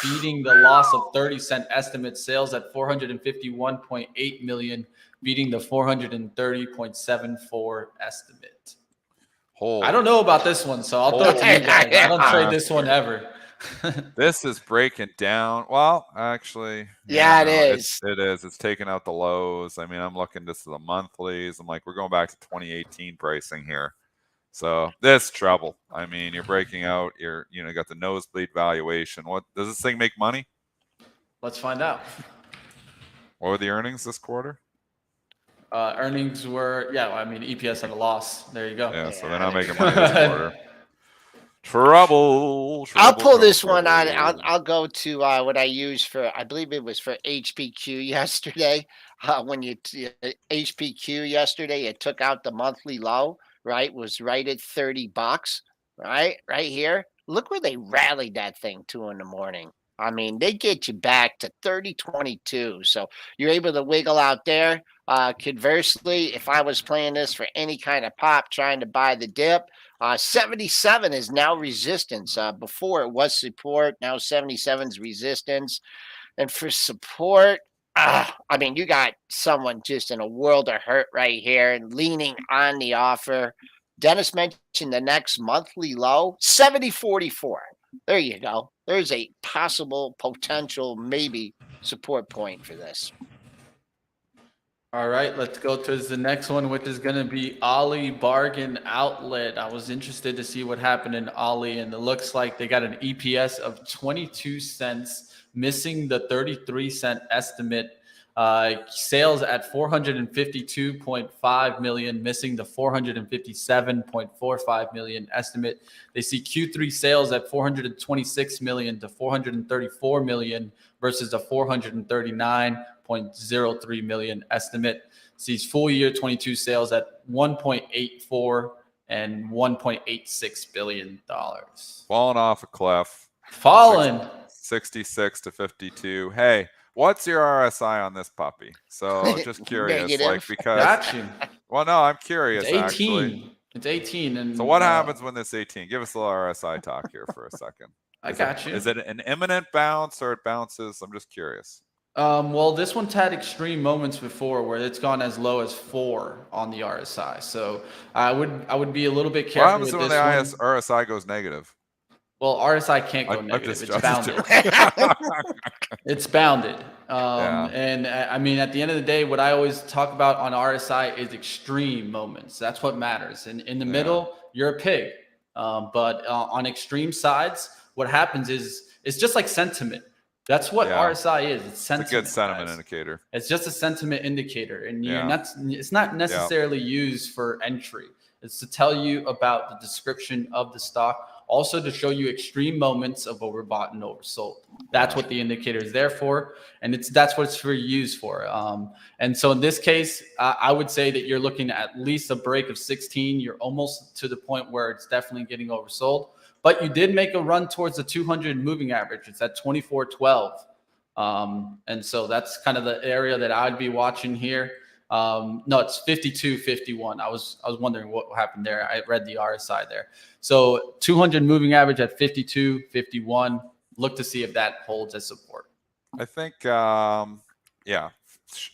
beating the loss of 30-cent estimate. Sales at 451.8 million, beating the 430.74 estimate. I don't know about this one, so I'll throw it to you guys. I don't trade this one ever. This is breaking down. Well, actually, it is. It is. It's taking out the lows. I mean, I'm looking this is the monthlies. I'm like, we're going back to 2018 pricing here. So this trouble. I mean, you're breaking out. You got the nosebleed valuation. What does this thing make money? Let's find out. What were the earnings this quarter? Earnings were, EPS at a loss. There you go. Yeah, so they're not making money this quarter. Trouble. I'll pull this one on. I'll go to what I used for, I believe it was for HPQ yesterday. When HPQ yesterday, it took out the monthly low, right? Was right at $30, right here. Look where they rallied that thing to in the morning. I mean, they get you back to 30.22. So you're able to wiggle out there. Conversely, if I was playing this for any kind of pop, trying to buy the dip, 77 is now resistance. Before it was support, now 77 is resistance. And for support, I mean, you got someone just in a world of hurt right here and leaning on the offer. Dennis mentioned the next monthly low, 70.44. There you go. There's a possible, potential, maybe support point for this. All right, let's go to the next one, which is going to be Ollie Bargain Outlet. I was interested to see what happened in Ollie, and it looks like they got an EPS of 22 cents, missing the 33-cent estimate. Sales at 452.5 million, missing the 457.45 million estimate. They see Q3 sales at 426 million to 434 million versus the 439.03 million estimate. Sees full year 22 sales at 1.84 and 1.86 billion dollars. Falling off a cliff. Fallen 66 to 52. Hey, what's your RSI on this puppy? So just curious, Negative. like, because Got you. well, no, I'm curious. It's 18. Actually. It's 18. And So what happens when this 18? Give us a little RSI talk here for a second. I got you. Is it an imminent bounce or it bounces? I'm just curious. Well, this one's had extreme moments before where it's gone as low as 4 on the RSI. So I would be a little bit What careful happens with when this the one. RSI goes negative? Well, RSI can't go I'm negative. just It's bounded. It's bounded. Yeah. And I mean, at the end of the day, what I always talk about on RSI is extreme moments. That's what matters. And in the middle, you're a pig. But on extreme sides, what happens is it's just like sentiment. That's what RSI is. It's sentiment. It's a good sentiment guys. indicator. It's just a sentiment indicator, and you're not. It's not necessarily used for entry. It's to tell you about the description of the stock, also to show you extreme moments of overbought and oversold. That's what the indicator is there for, and that's what it's used for. And so in this case, I would say that you're looking at least a break of 16. You're almost to the point where it's definitely getting oversold. But you did make a run towards the 200 moving average. It's at 24.12. And so that's kind of the area that I'd be watching here. No, it's 52.51. I was wondering what happened there. I read the RSI there. So 200 moving average at 52.51. Look to see if that holds as support. I think,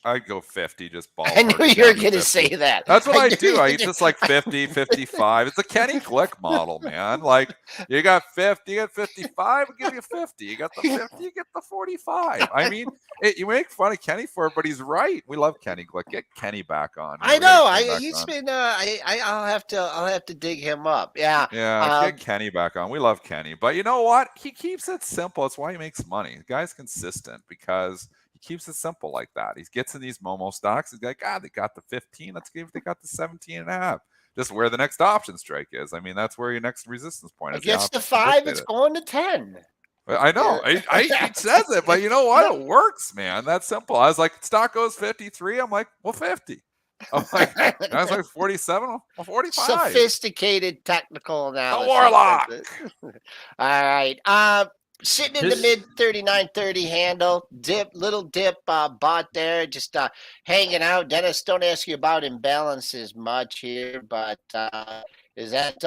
I'd go 50, just ballpark. I knew you were going to say that. That's what I do. I just like 50, 55. It's a Kenny Glick model, man. Like, you got 50, you got 55, I'll give you 50. You got the 50, you get the 45. I mean, you make fun of Kenny for it, but he's right. We love Kenny Glick. Get Kenny back on. I know. He's been. I'll have to dig him up. Yeah. Yeah. Get Kenny back on. We love Kenny, but you know what? He keeps it simple. It's why he makes money. The guy's consistent because he keeps it simple like that. He gets in these Momo stocks. He's like, they got the 15. Let's see if they got the 17 and a half. Just where the next option strike is. I mean, that's where your next resistance point is. Against the 5, it's going to 10. I know. He says it, but you know what? It works, man. That's simple. I was like, stock goes 53. I'm like, well, 50. I'm like, I was like 47. Well, 45. Sophisticated technical analysis. The warlock. All right. Sitting in the mid 39.30 handle, little dip bought there, just hanging out. Dennis, don't ask you about imbalances much here, but has that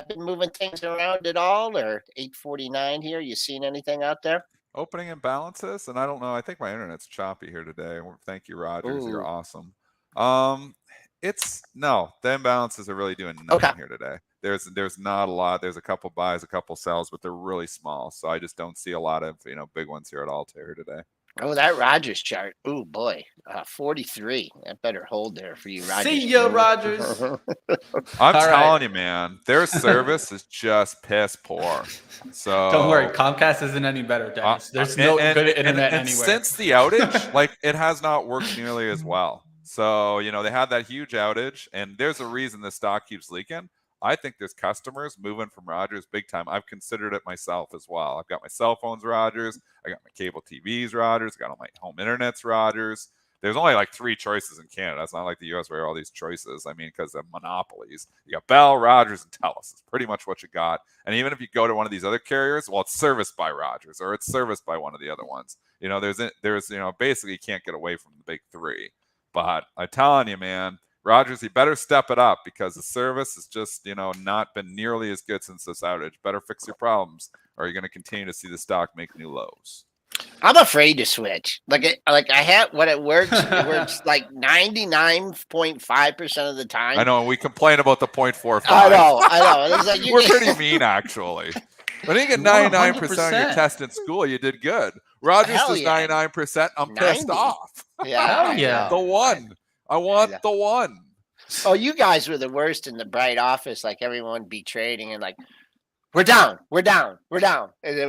been moving things around at all, or 8:49 here? You seen anything out there? Opening imbalances, and I don't know. I think my internet's choppy here today. Thank you, Rogers. You're awesome. The imbalances are really doing nothing here today. There's not a lot. There's a couple buys, a couple sells, but they're really small. So I just don't see a lot of big ones here at all here today. Oh, that Rogers chart. Oh boy, 43. That better hold there for you, Rogers. See ya, Rogers. I'm telling you, man, their service is just piss poor. So don't worry, Comcast isn't any better, Dennis. There's no good internet anywhere. Since the outage, like, it has not worked nearly as well. So they had that huge outage, and there's a reason the stock keeps leaking. I think there's customers moving from Rogers big time. I've considered it myself as well. I've got my cell phones Rogers. I got my cable TVs Rogers. I got all my home internets Rogers. There's only like 3 choices in Canada. It's not like the US where all these choices. I mean, because of monopolies. You got Bell, Rogers, and TELUS. It's pretty much what you got. And even if you go to one of these other carriers, well, it's serviced by Rogers or it's serviced by one of the other ones. There's basically you can't get away from the big 3. But I'm telling you, man, Rogers, you better step it up because the service has just, not been nearly as good since this outage. Better fix your problems, or you're going to continue to see the stock make new lows. I'm afraid to switch. Like I have when it works. It works like 99.5% of the time. I know, and we complain about the 0.45. I know. It's like We're pretty mean, actually. When you get 99% on your 100%. test in school, you did good. Rogers Hell does yeah. 99%. I'm pissed 90. off. Yeah, Hell yeah. The one. I want the one. Oh, you guys were the worst in the bright office. Like everyone be trading and like, we're down. And then,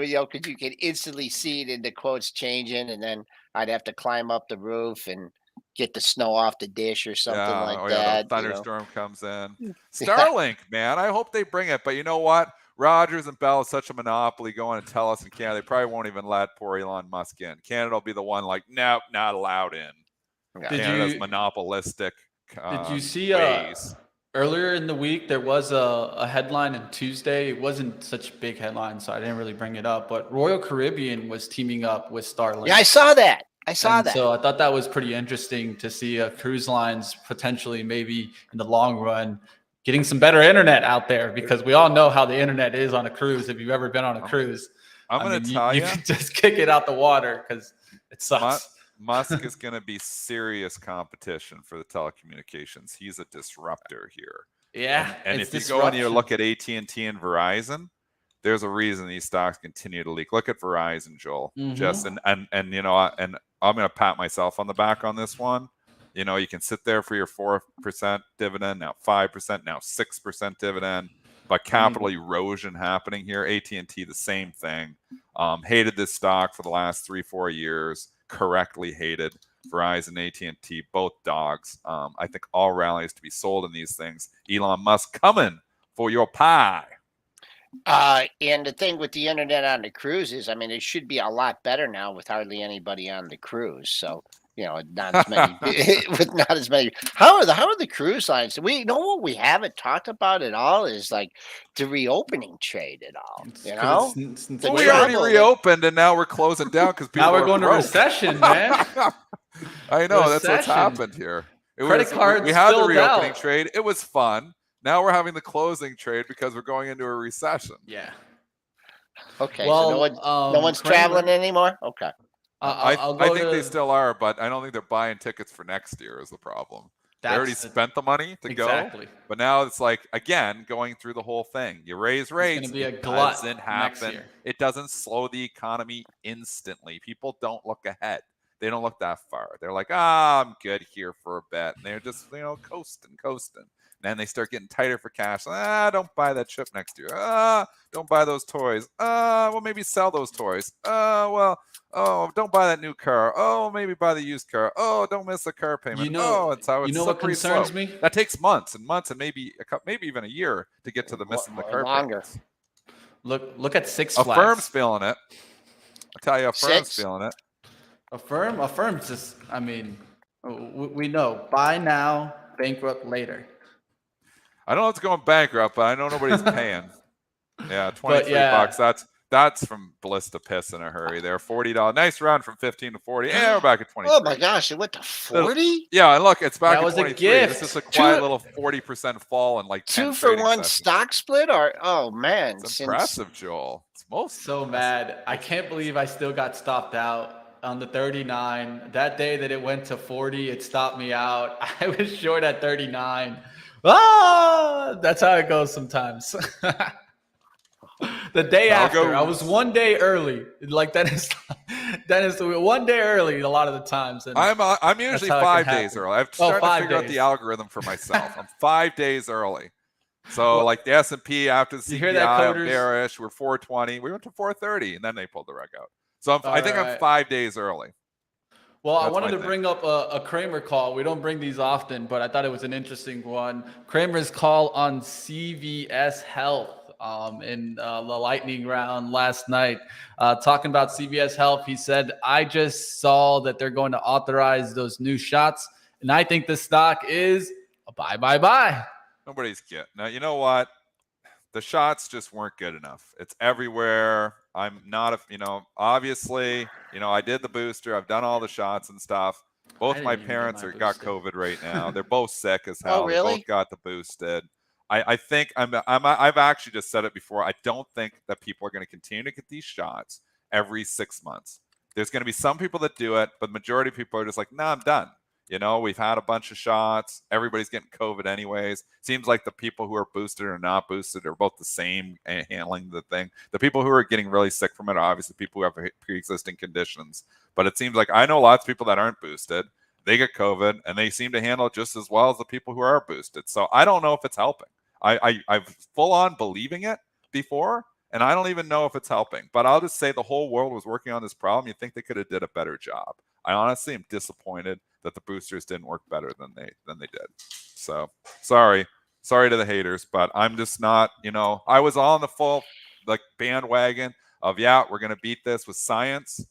because you can instantly see it in the quotes changing, and then I'd have to climb up the roof and get the snow off the dish or something like that. The thunderstorm comes in. Starlink, man. I hope they bring it. But you know what? Rogers and Bell is such a monopoly going to TELUS in Canada. They probably won't even let poor Elon Musk in. Canada will be the one like, nope, not allowed in. Canada's monopolistic. Did you see ways. Earlier in the week there was a headline on Tuesday? It wasn't such a big headline, so I didn't really bring it up. But Royal Caribbean was teaming up with Starlink. Yeah, I saw that. So I thought that was pretty interesting to see cruise lines potentially, maybe in the long run, getting some better internet out there, because we all know how the internet is on a cruise. If you've ever been on a cruise, I'm going to tell you, you can just kick it out the water because it sucks. Musk is going to be serious competition for the telecommunications. He's a disruptor here. Yeah, and if you go and you look at AT&T and Verizon, there's a reason these stocks continue to leak. Look at Verizon, Joel. Just and I'm going to pat myself on the back on this one. You can sit there for your 4% dividend, now 5%, now 6% dividend, but capital erosion happening here. AT&T, the same thing. Hated this stock for the last 3-4 years. Correctly hated. Verizon, AT&T, both dogs. I think all rallies to be sold in these things. Elon Musk coming for your pie. And the thing with the internet on the cruise is, I mean, it should be a lot better now with hardly anybody on the cruise. So, not as many with not as many. How are the cruise lines? We know what we haven't talked about at all is like the reopening trade at all. We already reopened and now we're closing down because now we're going to recession, man. I know that's what's happened here. Credit cards. We had the reopening trade. It was fun. Now we're having the closing trade because we're going into a recession. Yeah. Okay. Well, so no one's traveling anymore. Okay. I think they still are, but I don't think they're buying tickets for next year is the problem. They already spent the money to go, but now it's like, again, going through the whole thing. You raise rates, it doesn't happen. It doesn't slow the economy instantly. People don't look ahead. They don't look that far. They're like, I'm good here for a bit. And they're just, coasting. And then they start getting tighter for cash. Don't buy that chip next year. Don't buy those toys. Well, maybe sell those toys. Don't buy that new car. Oh, maybe buy the used car. Oh, don't miss the car payment. It's how it's what concerns me? That takes months and months and maybe even a year to get to the missing the car payments. Look at Six Flags. A firm's feeling it. I'll tell you, a firm's feeling it. A firm's just, we know, buy now, bankrupt later. I don't know if it's going bankrupt, but I know nobody's paying. Yeah, $23. That's from bliss to piss in a hurry there. $40. Nice run from 15 to 40. Yeah, we're back at 23. Oh my gosh, it went to 40? Yeah, and look, it's back at 23. A gift. This is a quiet little 40% fall in like 10 2-for-1 sessions. stock split? Oh man. It's impressive, Joel. It's most so mad. I can't believe I still got stopped out on the 39. That day that it went to 40, it stopped me out. I was short at 39. That's how it goes sometimes. The day after, I was one day early. Like that is one day early a lot of the times. And I'm usually 5 days early. I've started to figure out the algorithm for myself. I'm 5 days early. So like the S&P after the CPI, I'm bearish. We're 420. We went to 430, and then they pulled the rug out. So I think I'm 5 days early. Well, I wanted to bring up a Kramer call. We don't bring these often, but I thought it was an interesting one. Kramer's call on CVS Health in the lightning round last night. Talking about CVS Health, he said, I just saw that they're going to authorize those new shots, and I think the stock is a buy. Nobody's getting. Now, you know what? The shots just weren't good enough. It's everywhere. I'm not obviously, I did the booster. I've done all the shots and stuff. Both I my didn't even get parents my got boosted. COVID right now. They're both sick as Oh, hell. They both really? got the boosted. I think I've actually just said it before. I don't think that people are going to continue to get these shots every 6 months. There's going to be some people that do it, but the majority of people are just like, nah, I'm done. You know, we've had a bunch of shots. Everybody's getting COVID anyways. Seems like the people who are boosted or not boosted are both the same handling the thing. The people who are getting really sick from it are obviously people who have pre-existing conditions. But it seems like I know lots of people that aren't boosted. They get COVID and they seem to handle it just as well as the people who are boosted. So I don't know if it's helping. I've full on believing it before, and I don't even know if it's helping. But I'll just say the whole world was working on this problem. You think they could have did a better job. I honestly am disappointed that the boosters didn't work better than they did. So sorry to the haters, but I'm just not. You know, I was on the full like bandwagon of we're gonna beat this with science.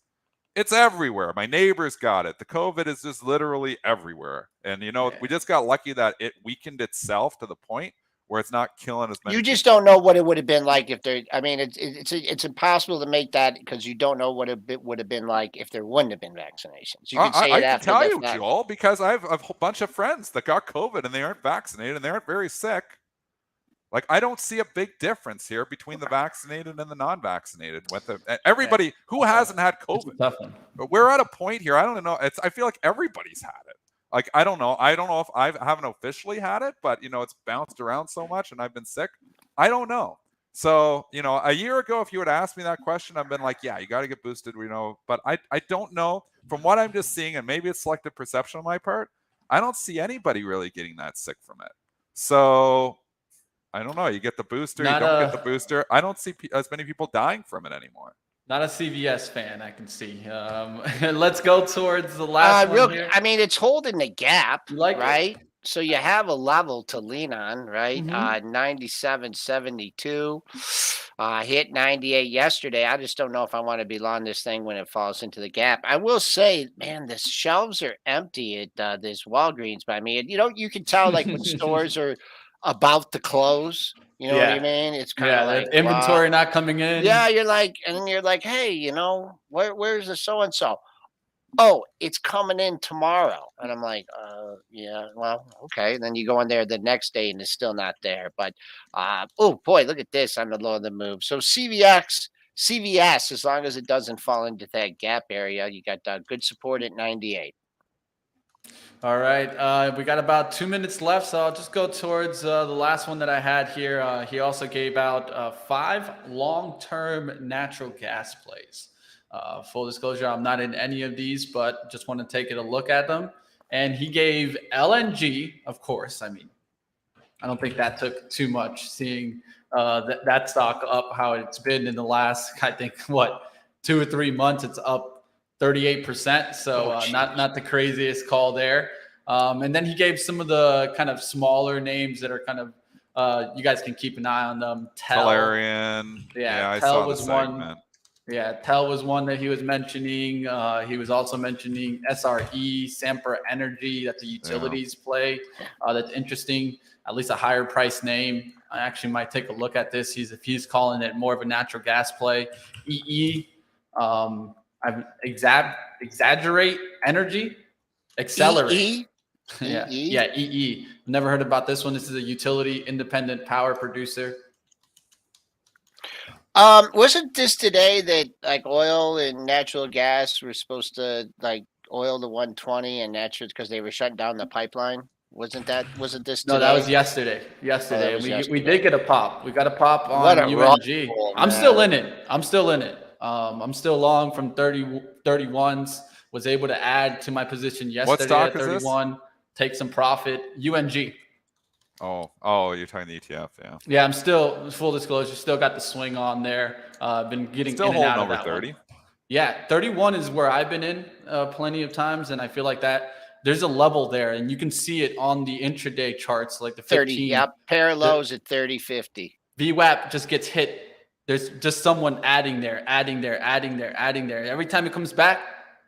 It's everywhere. My neighbors got it. The COVID is just literally everywhere. And, you know, we just got lucky that it weakened itself to the point where it's not killing as many You just people. don't know what it would have been like if there. I mean, it's impossible to make that because you don't know what it would have been like if there wouldn't have been vaccinations. You could say I it can after tell the you, fact. Joel, because I have a whole bunch of friends that got COVID and they aren't vaccinated and they aren't very sick. Like, I don't see a big difference here between the vaccinated and the non-vaccinated. With everybody who hasn't had It's a COVID, tough one. but we're at a point here. I don't know. I feel like everybody's had it. Like, I don't know. I don't know if I haven't officially had it, but you know, it's bounced around so much, and I've been sick. I don't know. So, you know, a year ago, if you would ask me that question, I've been like, yeah, you got to get boosted, you know. But I don't know. From what I'm just seeing, and maybe it's selective perception on my part, I don't see anybody really getting that sick from it. So I don't know. You get the booster, you don't get the booster. I don't see as many people dying from it anymore. Not a CVS fan, I can see. Let's go towards the last one here. I mean, it's holding the gap, You like right? it? So you have a level to lean on, right? Mhm. 97.72. Hit 98 yesterday. I just don't know if I want to be long this thing when it falls into the gap. I will say, man, the shelves are empty at this Walgreens by me. And you know, you can tell like when stores are about to close. You know what I Yeah. mean? It's kind Yeah, of like the inventory not coming yeah, in. you're like, and then you're like, hey, you know, where's the so and so? Oh, it's coming in tomorrow. And I'm like, yeah, well, okay. And then you go in there the next day and it's still not there. But oh boy, look at this on the low of the move. So CVS, as long as it doesn't fall into that gap area, you got good support at 98. All right. We got about 2 minutes left, so I'll just go towards the last one that I had here. He also gave out 5 long-term natural gas plays. Full disclosure, I'm not in any of these, but just want to take a look at them. And he gave LNG, of course. I mean, I don't think that took too much, seeing that stock up how it's been in the last, I think, 2 or 3 months. It's up 38%. So not the craziest call there. And then he gave some of the kind of smaller names that are kind of, you guys can keep an eye on them. Tellurian. Yeah, I Tel saw was the one. segment. Yeah, Tel was one that he was mentioning. He was also mentioning SRE, Sempra Energy. That's a utilities play. That's interesting. At least a higher price name. I actually might take a look at this. If he's calling it more of a natural gas play. EE, exaggerate energy, accelerate. Yeah, EE. Never heard about this one. This is a utility independent power producer. Wasn't this today that like oil and natural gas were supposed to like oil to 120 and natural because they were shutting down the pipeline? Wasn't this today? No, that was yesterday. Oh, that And was we yesterday. did get a pop. We got a pop What on a UNG. rumble, I'm still man. in it. I'm still long from 31s. Was able to add to my position yesterday stock at is this? 31. Take some profit. UNG. Oh, you're talking the ETF, yeah. Yeah, I'm still, full disclosure, still got the swing on there. Been getting Still in and out holding of over that 30. one. Yeah, 31 is where I've been in plenty of times, and I feel like that there's a level there, and you can see it on the intraday charts, like the 30. 15. Yep, parallels at 30.50. VWAP just gets hit. There's just someone adding there. Every time it comes back,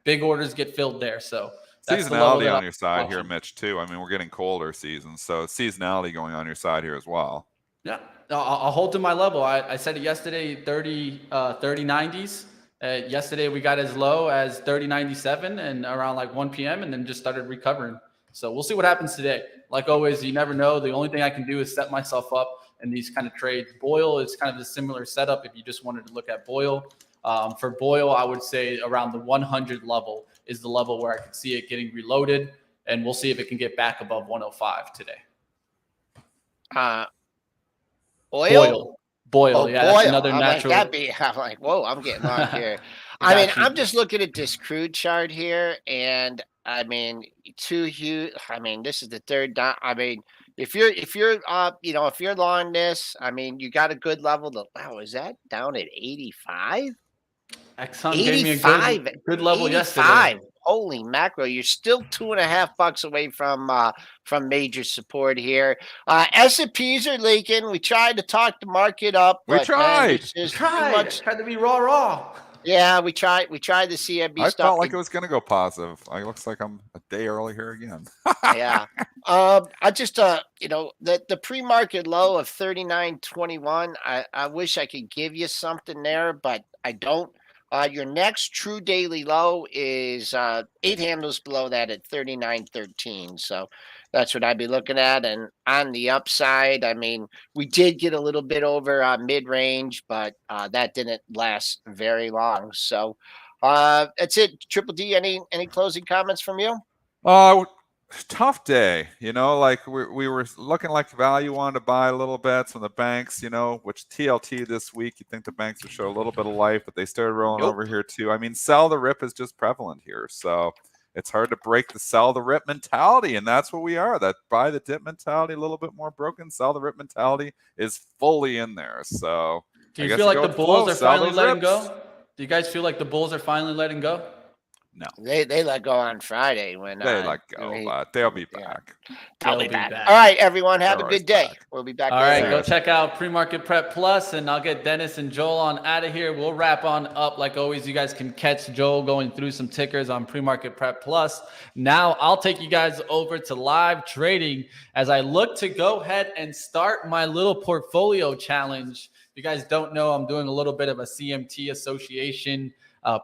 big orders get filled there. So that's the level Seasonality that on your side watching here, Mitch, too. I mean, we're getting colder seasons, so seasonality going on your side here as well. Yeah, I'll hold to my level. I said it yesterday, 30 90s, Yesterday, we got as low as 30.97 and around like 1 p.m. and then just started recovering. So we'll see what happens today. Like always, you never know. The only thing I can do is set myself up in these kind of trades. Boyle is kind of a similar setup if you just wanted to look at Boyle. For Boyle, I would say around the 100 level is the level where I could see it getting reloaded, and we'll see if it can get back above 105 today. Oil? Boyle, yeah, Boyle. that's another natural. I'm like, whoa, I'm getting on here. I mean, I'm just looking at this crude chart here, and I mean, too huge. I mean, this is the third down. I mean, if you're if you're long this, I mean, you got a good level. Wow, is that down at 85? Exxon gave me a good level 85. yesterday. Holy macro! You're still $2.50 away from major support here. S&Ps are leaking. We tried to talk the market up. We but tried. Man, tried to be raw. Yeah, we tried the CMB I stuff. felt like it was going to go positive. It looks like I'm a day early here again. Yeah. I just the pre-market low of 39.21. I wish I could give you something there, but I don't. Your next true daily low is 8 handles below that at 39.13. So that's what I'd be looking at. And on the upside, I mean, we did get a little bit over mid-range, but that didn't last very long. So that's it. Triple D, any closing comments from you? Tough day, like we were looking like value wanted to buy a little bit from the banks, which TLT this week, you think the banks would show a little bit of life, but they started rolling over here too. I mean, sell the rip is just prevalent here. So it's hard to break the sell the rip mentality. And that's what we are. That buy the dip mentality, a little bit more broken. Sell the rip mentality is fully in there. So do you feel like the bulls are finally letting go? Do you guys feel like the bulls are finally letting go? No, they let go on Friday when they let go, but they'll be back. They'll be back. All right, everyone, have a good day. Back. We'll be back. All right, go check out PreMarket Prep Plus, and I'll get Dennis and Joel on out of here. We'll wrap on up like always. You guys can catch Joel going through some tickers on PreMarket Prep Plus. Now I'll take you guys over to live trading as I look to go ahead and start my little portfolio challenge. If you guys don't know, I'm doing a little bit of a CMT Association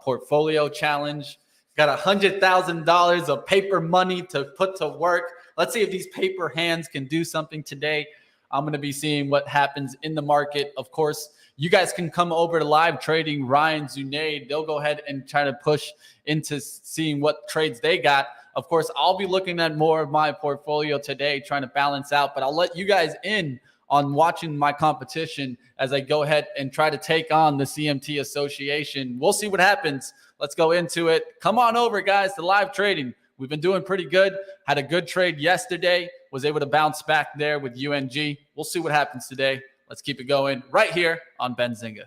portfolio challenge. Got $100,000 of paper money to put to work. Let's see if these paper hands can do something today. I'm going to be seeing what happens in the market. Of course, you guys can come over to live trading. Ryan, Zunaid, they'll go ahead and try to push into seeing what trades they got. Of course, I'll be looking at more of my portfolio today, trying to balance out, but I'll let you guys in on watching my competition as I go ahead and try to take on the CMT Association. We'll see what happens. Let's go into it. Come on over, guys, to live trading. We've been doing pretty good. Had a good trade yesterday. Was able to bounce back there with UNG. We'll see what happens today. Let's keep it going right here on Benzinga.